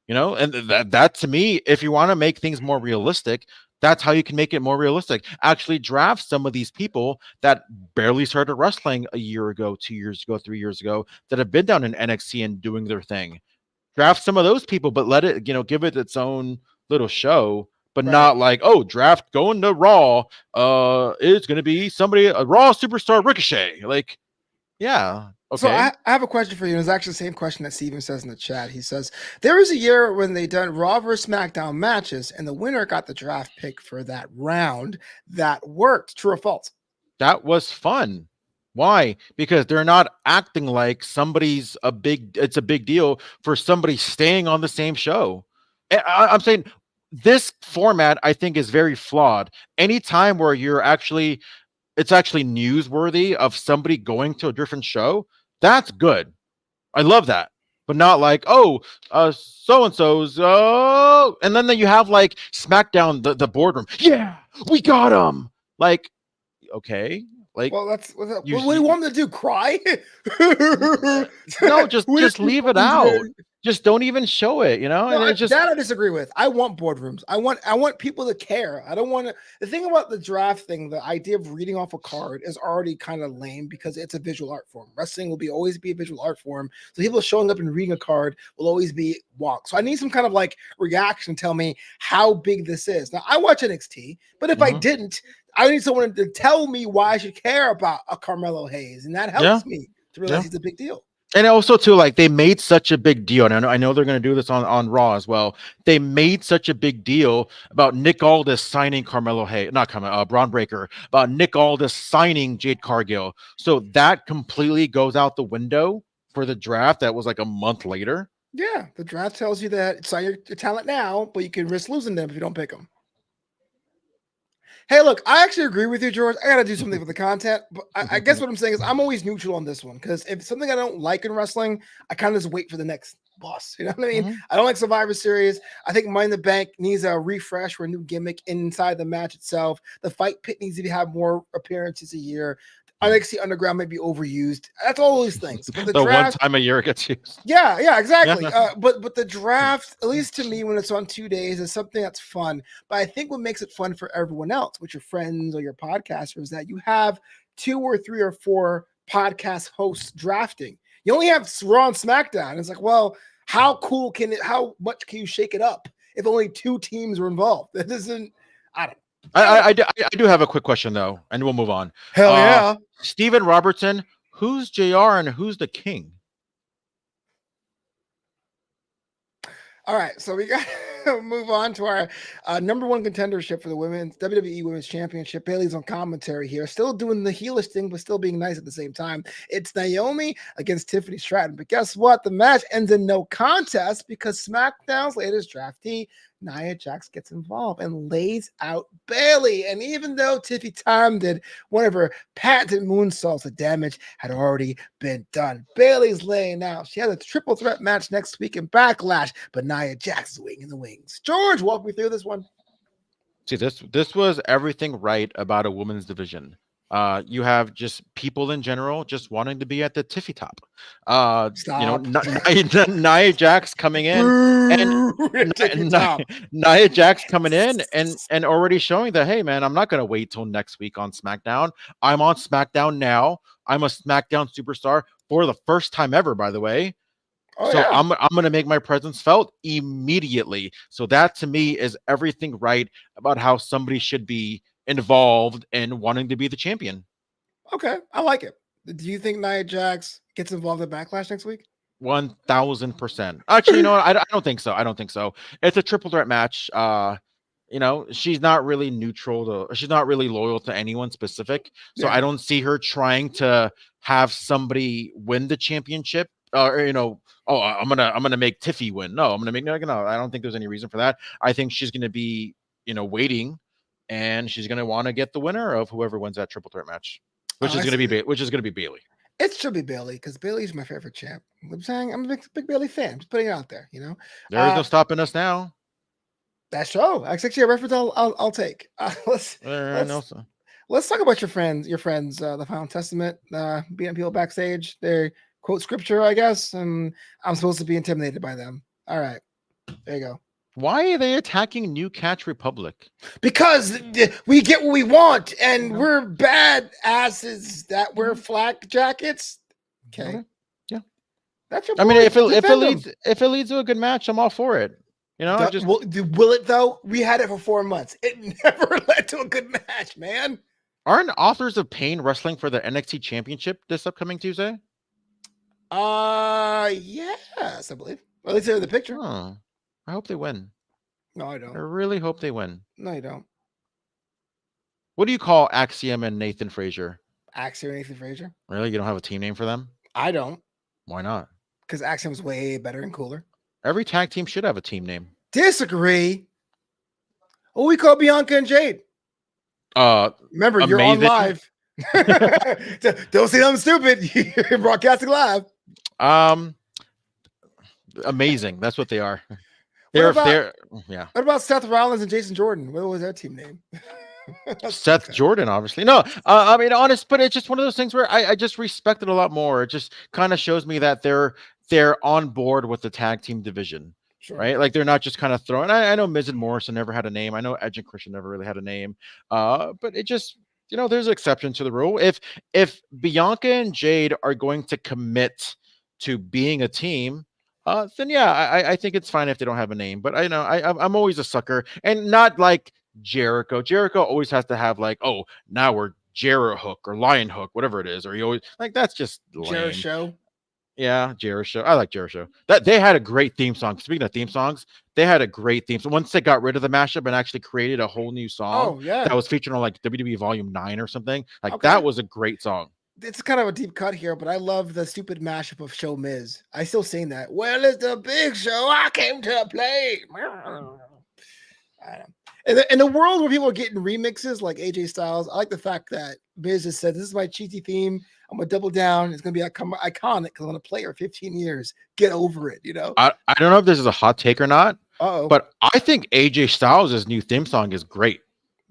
and that to me, if you want to make things more realistic, that's how you can make it more realistic. Actually draft some of these people that barely started wrestling a year ago, 2 years ago, 3 years ago, that have been down in NXT and doing their thing. Draft some of those people, but let it, give it its own little show, but not like, oh, draft going to Raw. It's going to be somebody, a Raw superstar Ricochet. Like, yeah, So Okay. I have a question for you. It's actually the same question that Steven says in the chat. He says, there was a year when they done Raw vs. SmackDown matches, and the winner got the draft pick for that round. That worked. True or false? That was fun. Why? Because they're not acting like it's a big deal for somebody staying on the same show. I'm saying this format, I think, is very flawed. Anytime where it's actually newsworthy of somebody going to a different show, that's good. I love that. But not like, so and so's, and then you have like SmackDown, the boardroom. Yeah, we got him. Like, okay, like Well, what do you, you want me to do? Cry? no, just leave it out. Just don't even show it, No, and it's just that I disagree with. I want boardrooms. I want people to care. I don't want to. The thing about the draft thing, the idea of reading off a card is already kind of lame because it's a visual art form. Wrestling will always be a visual art form. So people showing up and reading a card will always be walk. So I need some kind of like reaction. Tell me how big this is. Now I watch NXT, but if I didn't, I need someone to tell me why I should care about a Carmelo Hayes, and that helps me to realize he's a big deal. And also too, like they made such a big deal, and I know they're going to do this on Raw as well. They made such a big deal about Nick Aldis signing Carmelo Hayes, not Carmelo, Braun Breaker, about Nick Aldis signing Jade Cargill. So that completely goes out the window for the draft. That was like a month later. Yeah, the draft tells you that sign your talent now, but you can risk losing them if you don't pick them. Hey, look, I actually agree with you, George. I got to do something with the content, but I guess what I'm saying is I'm always neutral on this one because if it's something I don't like in wrestling, I kind of just wait for the next boss. You know what I mean? I don't like Survivor Series. I think Money in the Bank needs a refresh or a new gimmick inside the match itself. The fight pit needs to have more appearances a year. NXT Underground may be overused. That's all these things. But the draft, one time a year it gets used. Yeah, exactly. But the draft, at least to me, when it's on 2 days, is something that's fun. But I think what makes it fun for everyone else, with your friends or your podcasters, is that you have 2 or 3 or 4 podcast hosts drafting. You only have Raw and SmackDown. It's like, well, how much can you shake it up if only 2 teams are involved? That isn't. I don't know. I do have a quick question though, and we'll move on. Hell yeah. Steven Robertson, who's JR and who's the king? All right, so we got to move on to our number 1 contendership for the women's WWE Women's Championship. Bayley's on commentary here, still doing the heelish thing, but still being nice at the same time. It's Naomi against Tiffany Stratton. But guess what? The match ends in no contest because SmackDown's latest draftee, Nia Jax, gets involved and lays out Bayley. And even though Tiffy timed it, one of her patented moonsaults, the damage had already been done. Bayley's laying out. She has a triple threat match next week in Backlash, but Nia Jax is winging the wings. George, walk me through this one. See, this was everything right about a women's division. You have just people in general just wanting to be at the tiffy top. Nia Jax coming in and Nia Jax coming in and already showing that, hey man, I'm not gonna wait till next week on SmackDown. I'm on SmackDown now. I'm a SmackDown superstar for the first time ever, by the way. I'm going to make my presence felt immediately. So that to me is everything right about how somebody should be involved in wanting to be the champion. Okay, I like it. Do you think Nia Jax gets involved in Backlash next week? 1000%. Actually, you know what? I don't think so. I don't think so. It's a triple threat match. She's not really she's not really loyal to anyone specific. So I don't see her trying to have somebody win the championship. I'm gonna make Tiffy win. No, I don't think there's any reason for that. I think she's gonna be, waiting, and she's gonna want to get the winner of whoever wins that triple threat match, which is gonna be Bayley. It should be Bayley because Bayley's my favorite champ. I'm saying I'm a big Bayley fan. Just putting it out there, There is no stopping us now. That's true. That's actually a reference I'll take. Let's talk about your friends. The Final Testament, beating people backstage. They quote scripture, I guess, and I'm supposed to be intimidated by them. All right, there you go. Why are they attacking New Catch Republic? Because we get what we want, and we're bad asses that wear flak jackets. Okay, yeah, that's your. If it leads to a good match, I'm all for it. Will it though? We had it for 4 months. It never led to a good match, man. Aren't Authors of Pain wrestling for the NXT Championship this upcoming Tuesday? Yes, I believe. Well, at least they're the picture. Oh, I hope they win. No, I I don't. really hope they win. No, you don't. What do you call Axiom and Nathan Frazier? Axiom or Nathan Frazier? Really? You don't have a team name for them? I don't, Why not? because Axiom's way better and cooler. Every tag team should have a team name. Disagree. Oh, we call Bianca and Jade. Remember, you're on amazing. live. Don't say I'm stupid. You're broadcasting live. Amazing. That's what they are. What They're about Seth Rollins and Jason Jordan? What was their team name? Seth Jordan, obviously. No, I mean, honest, but it's just one of those things where I just respect it a lot more. It just kind of shows me that they're on board with the tag team division. Sure. Right? Like they're not just kind of throwing. I know Miz and Morrison never had a name. I know Edge and Christian never really had a name. But it just, there's an exception to the rule. If Bianca and Jade are going to commit to being a team, then yeah, I think it's fine if they don't have a name. But I'm always a sucker, and not like Jericho. Jericho always has to have like, oh, now we're Jericho Hook or Lion Hook, whatever it is, or you always like that's just lame. Jericho. Yeah, Jericho. I like Jericho. That they had a great theme song. Speaking of theme songs, they had a great theme. So once they got rid of the mashup and actually created a whole new song that was featured on like WWE Volume 9 or something, like that was a great song. It's kind of a deep cut here, but I love the stupid mashup of Show Miz. I still sing that. Well, it's the big show I came to play. I don't know. In the world where people are getting remixes like AJ Styles, I like the fact that Miz just said, this is my cheesy theme. I'm going to double down. It's going to be iconic because I'm going to play her 15 years. Get over it, I don't know if this is a hot take or not, Uh-oh. but I think AJ Styles' new theme song is great.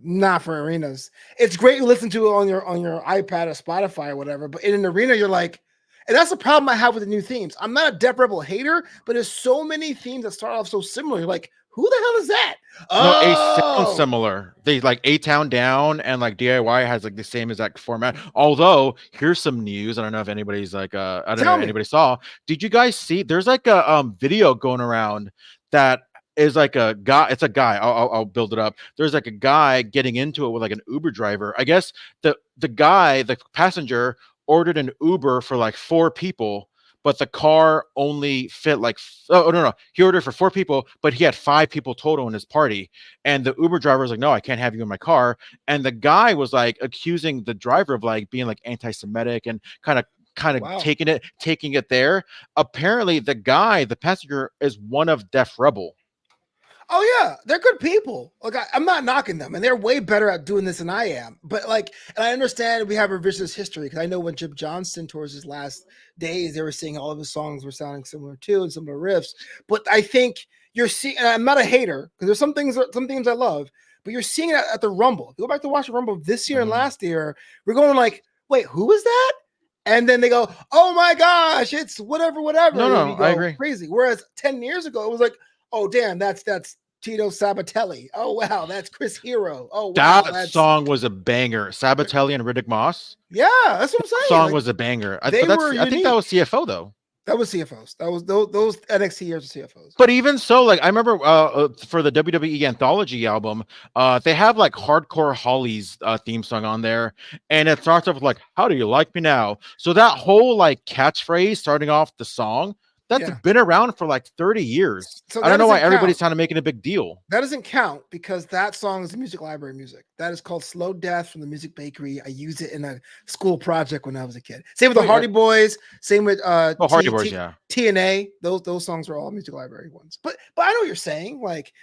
Not for arenas. It's great you listen to it on your iPad or Spotify or whatever, but in an arena, you're like, and that's the problem I have with the new themes. I'm not a Def Rebel hater, but there's so many themes that start off so similar. You're like, who the hell is that? No, it sounds similar. They like A-Town Down and like DIY has like the same exact format. Although here's some news. I don't know if anybody's like I don't know if anybody saw. Did you guys see? There's like a video going around that is like a guy. It's a guy. I'll build it up. There's like a guy getting into it with like an Uber driver. I guess the guy, the passenger, ordered an Uber for like 4 people. But the car only fit like, no. He ordered for 4 people, but he had 5 people total in his party. And the Uber driver was like, no, I can't have you in my car. And the guy was like accusing the driver of like being like anti-Semitic and kind of taking it there. Apparently the passenger is one of Def Rebel. Oh yeah, they're good people. Like I'm not knocking them, and they're way better at doing this than I am. But like, and I understand we have revisionist history because I know when Jim Johnston towards his last days, they were saying all of his songs were sounding similar too, and similar riffs. But I think you're seeing. And I'm not a hater because there's some things I love, but you're seeing it at the Rumble. Go back to watch the Rumble this year and last year. We're going like, wait, who was that? And then they go, oh my gosh, it's whatever. No, I agree. Crazy. Whereas 10 years ago, it was like, oh damn, that's Tito Sabatelli. Oh wow, that's Chris Hero. Oh wow, that song was a banger. Sabatelli and Riddick Moss. Yeah, that's what I'm saying. That song was a banger. I think that was CFO though. That was CFOs. That was those NXT years of CFOs. But even so, like I remember for the WWE Anthology album, they have like Hardcore Holly's theme song on there, and it starts off with like, "How do you like me now?" So that whole like catchphrase starting off the song. That's been around for like 30 years. So I don't know why everybody's trying to make it a big deal. That doesn't count because that song is the music library music. That is called Slow Death from the Music Bakery. I used it in a school project when I was a kid. Same with the Hardy Boys. Same with Hardy Boys, yeah. TNA. Those songs are all music library ones. But I know what you're saying. Like,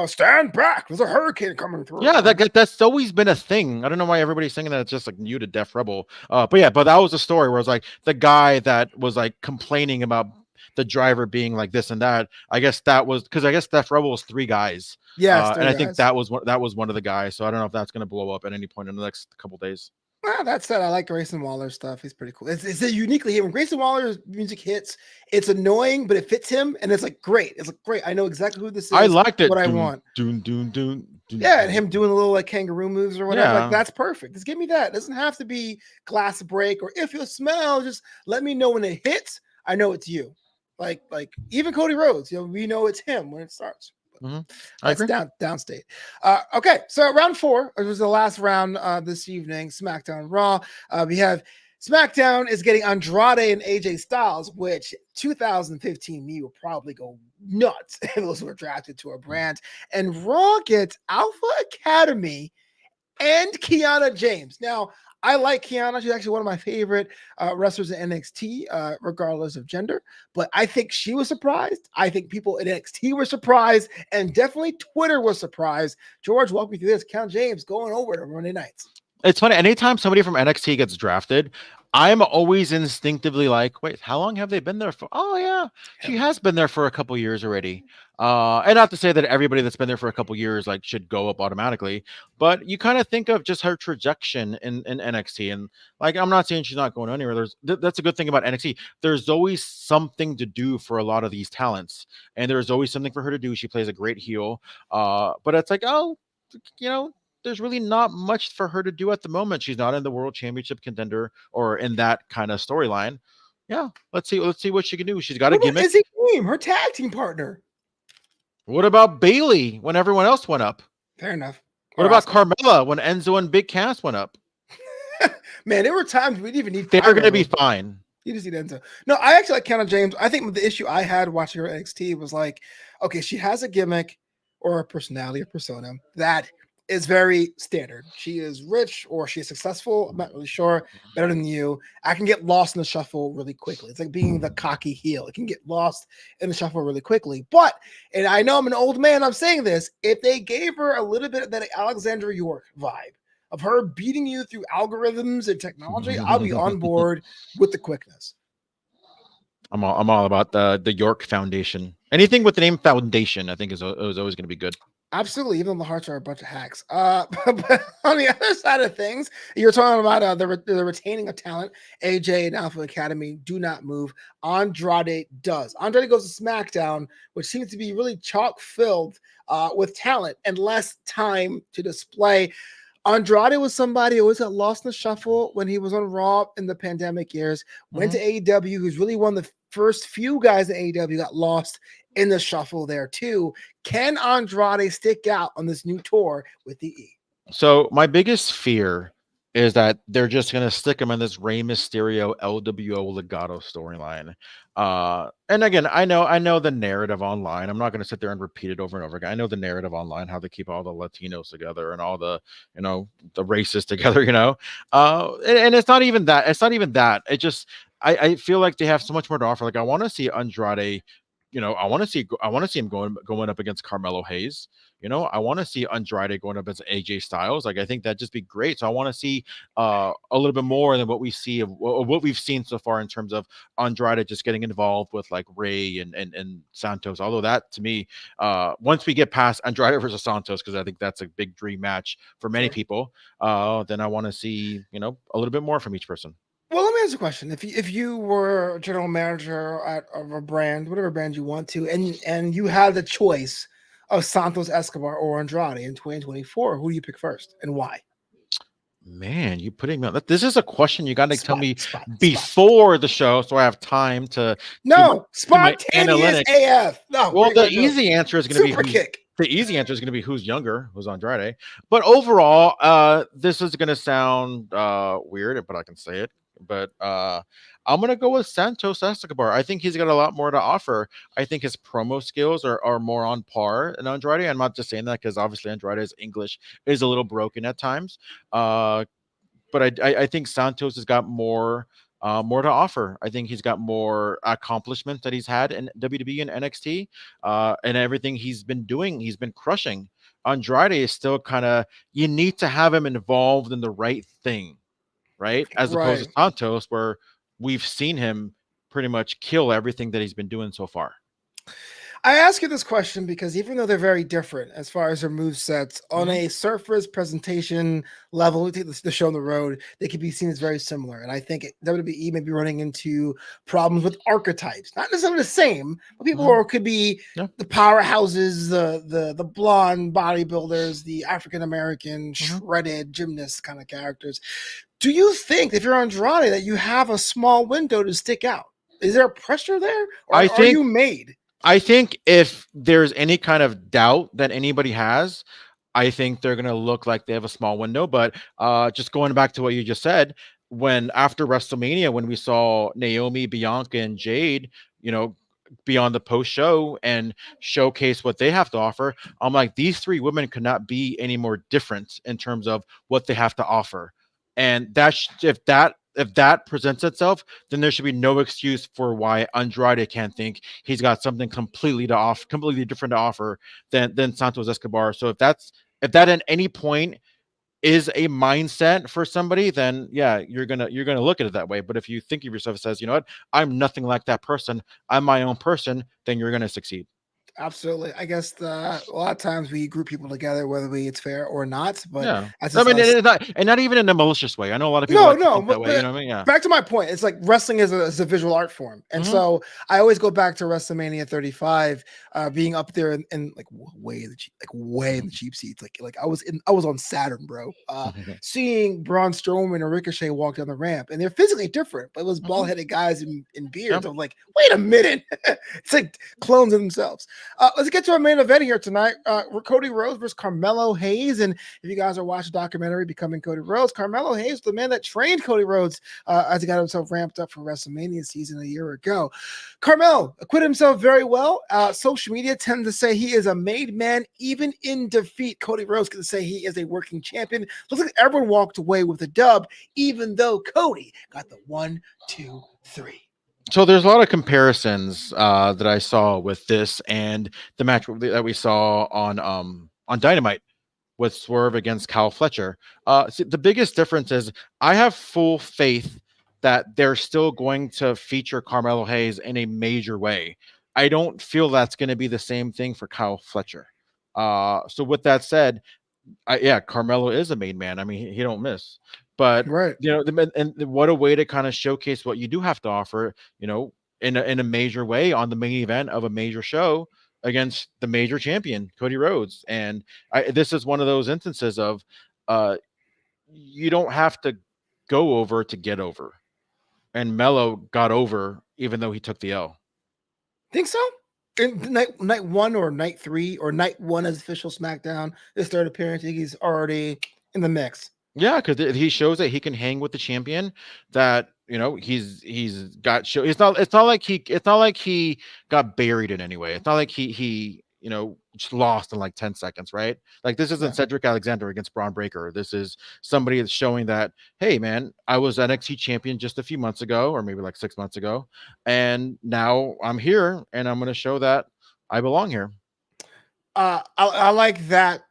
stand back. There's a hurricane coming through. Yeah, that's always been a thing. I don't know why everybody's singing that. It's just like new to Def Rebel. But that was the story where it was like the guy that was like complaining about the driver being like this and that. I guess that was because I guess Def Rebel was 3 guys. Yeah, and I think that was one of the guys. So I don't know if that's going to blow up at any point in the next couple days. Well, that said, I like Grayson Waller's stuff. He's pretty cool. It's uniquely him. When Grayson Waller's music hits, it's annoying, but it fits him, and it's like great. It's like great. I know exactly who this is. I liked it. What I want. Yeah, and him doing a little like kangaroo moves or whatever. Like that's perfect. Just give me that. It doesn't have to be glass break or if you smell. Just let me know when it hits. I know it's you. Like even Cody Rhodes, we know it's him when it starts. That's downstate. Okay, so round 4, which was the last round this evening, SmackDown Raw. We have SmackDown is getting Andrade and AJ Styles, which 2015 me will probably go nuts if those were drafted to a brand. And Raw gets Alpha Academy and Kiana James. Now, I like Kiana. She's actually one of my favorite wrestlers in NXT, regardless of gender. But I think she was surprised. I think people in NXT were surprised. And definitely Twitter was surprised. George, walk me through this. Kiana James going over to Monday nights. It's funny. Anytime somebody from NXT gets drafted, I'm always instinctively like, wait, how long have they been there for? Oh, yeah, she has been there for a couple years already. And not to say that everybody that's been there for a couple years like should go up automatically, but you kind of think of just her trajectory in NXT. And like, I'm not saying she's not going anywhere. That's a good thing about NXT. There's always something to do for a lot of these talents, and there's always something for her to do. She plays a great heel. But it's like, oh, you know, there's really not much for her to do at the moment. She's not in the world championship contender or in that kind of storyline. Yeah, let's see what she can do. She's got a gimmick. Izzy Team, her tag team partner. What about Bailey when everyone else went up? Fair enough. What about Carmella when Enzo and Big Cass went up? Man, there were times we didn't even need. They're going to be fine. You just need Enzo. No, I actually like Kiana James. I think the issue I had watching her NXT was like, okay, she has a gimmick or a personality or persona that is very standard. She is rich or she's successful. I'm not really sure. Better than you. I can get lost in the shuffle really quickly. It's like being the cocky heel. It can get lost in the shuffle really quickly. But, and I know I'm an old man, I'm saying this, if they gave her a little bit of that Alexandra York vibe of her beating you through algorithms and technology, I'll be on board with the quickness. I'm all about the York Foundation. Anything with the name Foundation, I think is always going to be good. Absolutely, even though the Hearts are a bunch of hacks. But on the other side of things, you're talking about the retaining of talent. AJ and Alpha Academy do not move. Andrade does. Andrade goes to SmackDown, which seems to be really chock-filled with talent and less time to display. Andrade was somebody who always got lost in the shuffle when he was on Raw in the pandemic years. Went to AEW, who's really one of the first few guys in AEW got lost in the shuffle there too. Can Andrade stick out on this new tour with the E? So my biggest fear is that they're just going to stick him in this Rey Mysterio LWO Legado storyline. And again, I know the narrative online. I'm not going to sit there and repeat it over and over again. I know the narrative online, how they keep all the Latinos together and all the, the races together, and it's not even that. It's not even that. It just, I feel like they have so much more to offer. Like I want to see Andrade, I want to see him going up against Carmelo Hayes. I want to see Andrade going up against AJ Styles. Like I think that'd just be great. So I want to see a little bit more than what we see of what we've seen so far in terms of Andrade just getting involved with like Ray and Santos. Although that to me, once we get past Andrade versus Santos, because I think that's a big dream match for many people, then I want to see a little bit more from each person. Well, let me ask a question. If you were a general manager of a brand, whatever brand you want to, and you had the choice of Santos Escobar or Andrade in 2024, who do you pick first and why? Man, you putting me on that. This is a question you got to tell me before the show, so I have time to. No, spontaneous AF. No. Well, the easy answer is going to be kick. The easy answer is going to be who's younger, who's Andrade. But overall, this is going to sound weird, but I can say it. But I'm going to go with Santos Escobar. I think he's got a lot more to offer. I think his promo skills are more on par than Andrade. I'm not just saying that because obviously Andrade's English is a little broken at times. But I think Santos has got more to offer. I think he's got more accomplishments that he's had in WWE and NXT, and everything he's been doing. He's been crushing. Andrade is still kind of, you need to have him involved in the right thing, right? As opposed to Santos, where we've seen him pretty much kill everything that he's been doing so far. I ask you this question because even though they're very different as far as their movesets, on a surface presentation level, we take the show on the road, they can be seen as very similar. And I think WWE may be running into problems with archetypes, not necessarily the same, but people who could be the powerhouses, the blonde bodybuilders, the African-American shredded gymnast kind of characters. Do you think if you're Andrade that you have a small window to stick out? Is there pressure there, or are you made? I think if there's any kind of doubt that anybody has, I think they're going to look like they have a small window. But just going back to what you just said, when after WrestleMania, when we saw Naomi, Bianca, and Jade, be on the post show and showcase what they have to offer, I'm like, these three women could not be any more different in terms of what they have to offer. And if that presents itself, then there should be no excuse for why Andrade can't think he's got something completely different to offer than Santos Escobar. So if that at any point is a mindset for somebody, then yeah, you're gonna look at it that way. But if you think of yourself as, you know what, I'm nothing like that person, I'm my own person, then you're gonna succeed. Absolutely. I guess a lot of times we group people together, whether it's fair or not, but Yeah. as I just mean, us. and not even in a malicious way. I know a lot of people No, like to no, think that but, way. You know what I mean? Yeah. back to my point. It's like wrestling is a visual art form, and Mhm. so I always go back to WrestleMania 35, being up there in like way in the cheap seats. Like I was on Saturn, bro. Seeing Braun Strowman and Ricochet walk down the ramp, and they're physically different, but it was bald headed guys in beards. Yep. I'm like, wait a minute, it's like clones of themselves. Let's get to our main event here tonight. Cody Rhodes versus Carmelo Hayes, and if you guys are watching the documentary Becoming Cody Rhodes, Carmelo Hayes, the man that trained Cody Rhodes as he got himself ramped up for WrestleMania season a year ago. Carmelo acquitted himself very well. Social media tends to say he is a made man even in defeat. Cody Rhodes can say he is a working champion. Looks like everyone walked away with a dub, even though Cody got the 1, 2, 3. So there's a lot of comparisons that I saw with this and the match that we saw on Dynamite with Swerve against Kyle Fletcher. See, the biggest difference is I have full faith that they're still going to feature Carmelo Hayes in a major way. I don't feel that's going to be the same thing for Kyle Fletcher. So with that said, yeah, Carmelo is a made man. I mean, he don't miss. But Right. and what a way to kind of showcase what you do have to offer. In a major way on the main event of a major show against the major champion Cody Rhodes. And this is one of those instances of you don't have to go over to get over. And Mello got over even though he took the L. Think so? In night one or night three or night one as official SmackDown, his third appearance, I think he's already in the mix. Yeah, because he shows that he can hang with the champion. That he's got show. It's not like he got buried in any way. It's not like he just lost in like 10 seconds, right? Like this isn't Yeah. Cedric Alexander against Braun Breaker. This is somebody that's showing that, hey man, I was NXT champion just a few months ago, or maybe like 6 months ago, and now I'm here, and I'm going to show that I belong here. I like that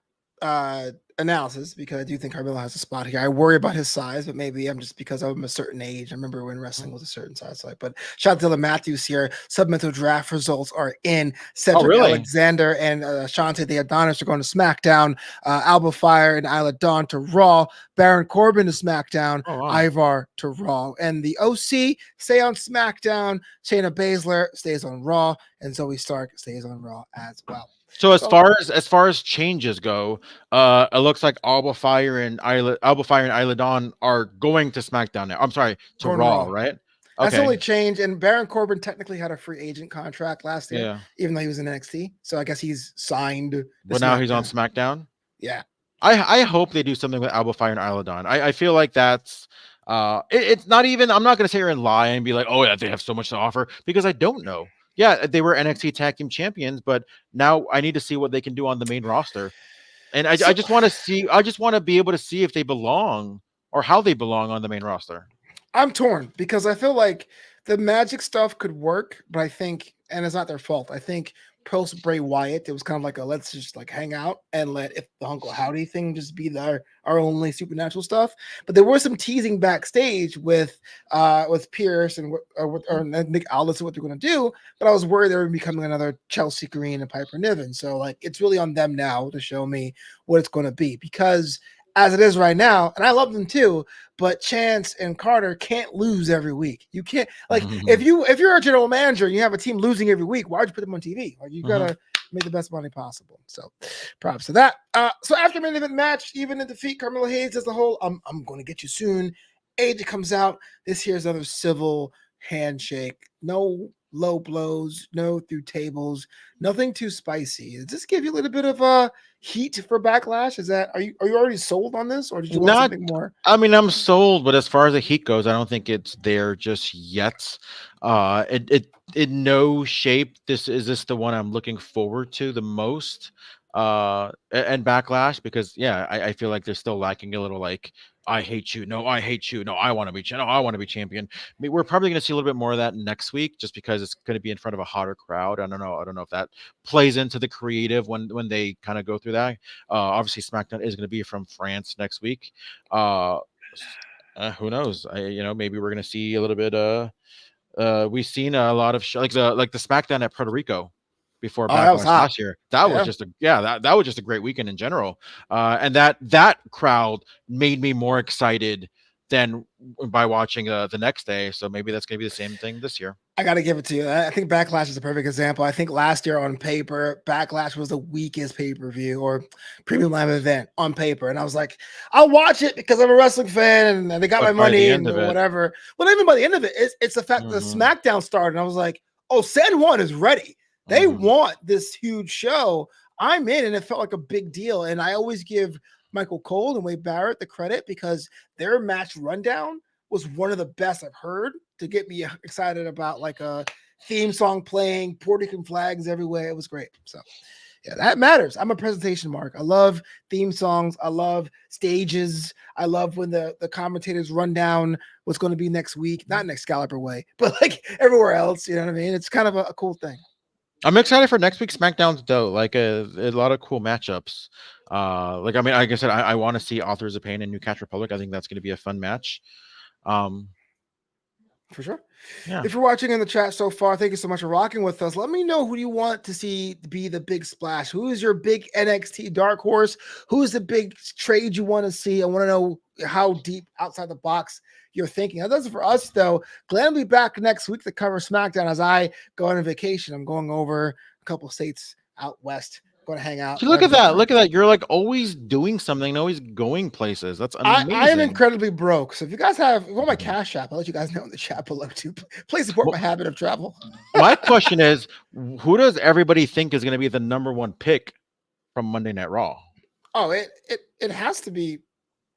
analysis because I do think Carmelo has a spot here. I worry about his size, but maybe I'm just because I'm a certain age. I remember when wrestling was a certain size. But shout out to Dylan Matthews here. Submental draft results are in. Cedric really? Alexander and Shante the Adonis are going to SmackDown. Alba Fire and Isla Dawn to Raw. Baron Corbin to SmackDown. Oh, wow. Ivar to Raw. And the OC stay on SmackDown. Shayna Baszler stays on Raw. And Zoe Stark stays on Raw as well. So as far as changes go, it looks like Alba Fire and Isla Dawn are going to SmackDown now. I'm sorry, to Raw, right? That's Okay. the only change. And Baron Corbin technically had a free agent contract last year, Yeah. even though he was in NXT. So I guess he's signed. But now he's on SmackDown. Yeah. I hope they do something with Alba Fire and Isla Dawn. I feel like that's it's not even. I'm not going to sit here and lie and be like, oh yeah, they have so much to offer, because I don't know. Yeah, they were NXT Tag Team Champions, but now I need to see what they can do on the main roster. And I just want to see. I just want to be able to see if they belong or how they belong on the main roster. I'm torn because I feel like the magic stuff could work, but I think, and it's not their fault. I think post Bray Wyatt, it was kind of like a let's just like hang out and let if the Uncle Howdy thing just be our only supernatural stuff. But there was some teasing backstage with Pierce and or Nick Aldis and what they're going to do. But I was worried they were becoming another Chelsea Green and Piper Niven. So like it's really on them now to show me what it's going to be, because as it is right now, and I love them too, but Chance and Carter can't lose every week. You can't if you're a general manager and you have a team losing every week, why'd you put them on TV? Like you gotta make the best money possible. So props to that. So after main event match, even in defeat, Carmelo Hayes as the whole I'm gonna get you soon. AJ comes out. This here's another civil handshake. No low blows, no through tables, nothing too spicy. Does this give you a little bit of heat for Backlash? Are you already sold on this, or did you want Not, something more? I mean, I'm sold, but as far as the heat goes, I don't think it's there just yet. In no shape. Is this the one I'm looking forward to the most? And Backlash, because yeah, I feel like they're still lacking a little like I hate you, no, I hate you, no, I want to be, no, I want to be champion. I mean, we're probably going to see a little bit more of that next week, just because it's going to be in front of a hotter crowd. I don't know if that plays into the creative when they kind of go through that. Obviously, SmackDown is going to be from France next week. Who knows? Maybe we're going to see a little bit. We've seen a lot of like the SmackDown at Puerto Rico before Oh, that was Backlash hot. last year. That was just that was just a great weekend in general. And that crowd made me more excited than by watching the next day. So maybe that's gonna be the same thing this year. I got to give it to you. I think Backlash is a perfect example. I think last year on paper, Backlash was the weakest pay-per-view or premium live event on paper. And I was like, I'll watch it because I'm a wrestling fan and they got my money and whatever. But even by the end of it, it's the fact that SmackDown started. And I was like, oh, San Juan is ready. They want this huge show. I'm in, and it felt like a big deal. And I always give Michael Cole and Wade Barrett the credit because their match rundown was one of the best I've heard to get me excited about like a theme song playing, Puerto Rican flags everywhere. It was great. So yeah, that matters. I'm a presentation mark. I love theme songs. I love stages. I love when the commentators run down what's going to be next week, not in Excalibur way, but like everywhere else. You know what I mean? It's kind of a cool thing. I'm excited for next week's SmackDown's though. Like a lot of cool matchups. Like I said, I want to see Authors of Pain and New Catch Republic. I think that's going to be a fun match. For sure. Yeah. If you're watching in the chat so far, thank you so much for rocking with us. Let me know who you want to see be the big splash. Who is your big NXT dark horse? Who is the big trade you want to see? I want to know how deep outside the box you're thinking. That does it for us, though. Glenn will be back next week to cover SmackDown as I go on a vacation. I'm going over a couple of states out west. Going to hang out. Look at that. Look at that. You're like always doing something, always going places. That's amazing. I am incredibly broke. So if you guys have my Cash App, I'll let you guys know in the chat below too. Please support my habit of travel. My question is, who does everybody think is going to be the number one pick from Monday Night Raw? Oh, it has to be.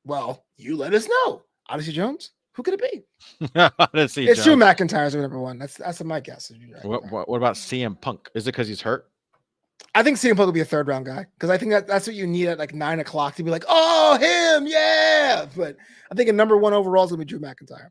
Well, you let us know. Odyssey Jones. Who could it be? It's Drew McIntyre's number one. That's my guess. What about CM Punk? Is it because he's hurt? I think CM Punk will be a third round guy because I think that's what you need at like 9 o'clock to be like, oh, him, yeah. But I think a number one overall is gonna be Drew McIntyre.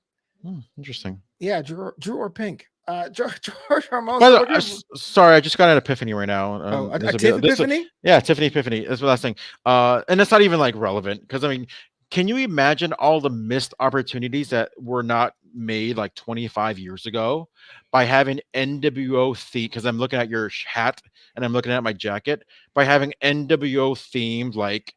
Interesting. Yeah, Drew or Pink. George Hermoza. Sorry, I just got an epiphany right now. Epiphany? Yeah, Tiffany Epiphany. That's the last thing. And it's not even like relevant because I mean, can you imagine all the missed opportunities that were not made like 25 years ago by having NWO theme? Because I'm looking at your hat and I'm looking at my jacket, by having NWO themed like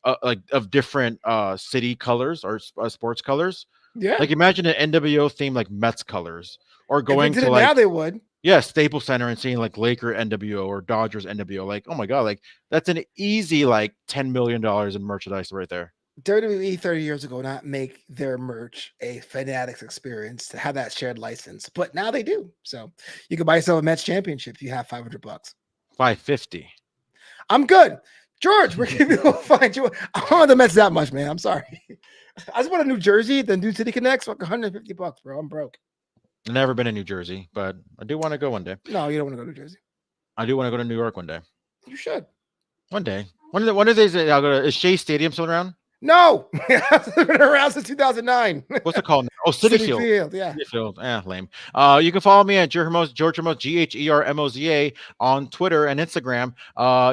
of different city colors or sports colors. Yeah, like imagine an NWO theme like Mets colors, or going to like now they would. Yeah, Staples Center and seeing like Laker NWO or Dodgers NWO. Like, oh my god, like that's an easy like $10 million in merchandise right there. WWE 30 years ago not make their merch a Fanatics experience to have that shared license, but now they do. So you can buy yourself a Mets championship if you have $500. $550. I'm good. George, where can people find you? I don't want the Mets that much, man. I'm sorry. I just want a New Jersey, the New City Connects, like $150, bro. I'm broke. I've never been in New Jersey, but I do want to go one day. No, you don't want to go to New Jersey. I do want to go to New York one day. You should. One day. One of these days I'll go to. Is Shea Stadium still around? No, it's been around since 2009. What's it called now? Oh, Citi Field. Yeah. Citi Field. Lame. You can follow me at George Hermoza, GHERMOZA on Twitter and Instagram.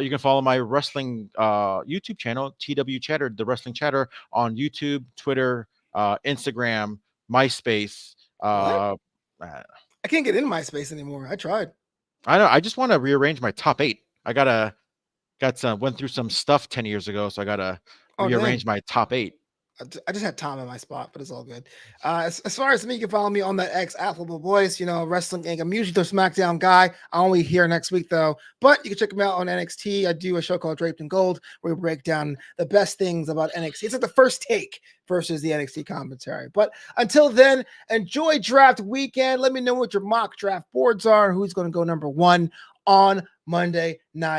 You can follow my wrestling YouTube channel, TW Chatter, the Wrestling Chatter, on YouTube, Twitter, Instagram, MySpace. I can't get in MySpace anymore. I tried. I know. I just want to rearrange my top 8. I went through some stuff 10 years ago, so I gotta rearrange my top 8. I just had Tom in my spot, but it's all good. As far as me, you can follow me on that X at Flobo Boyce, Wrestling Inc. I'm usually the SmackDown guy. I'm only here next week though, but you can check me out on NXT. I do a show called Draped in Gold where we break down the best things about NXT. It's like the first take versus the NXT commentary. But until then, enjoy draft weekend. Let me know what your mock draft boards are, who's going to go number 1 on Monday night.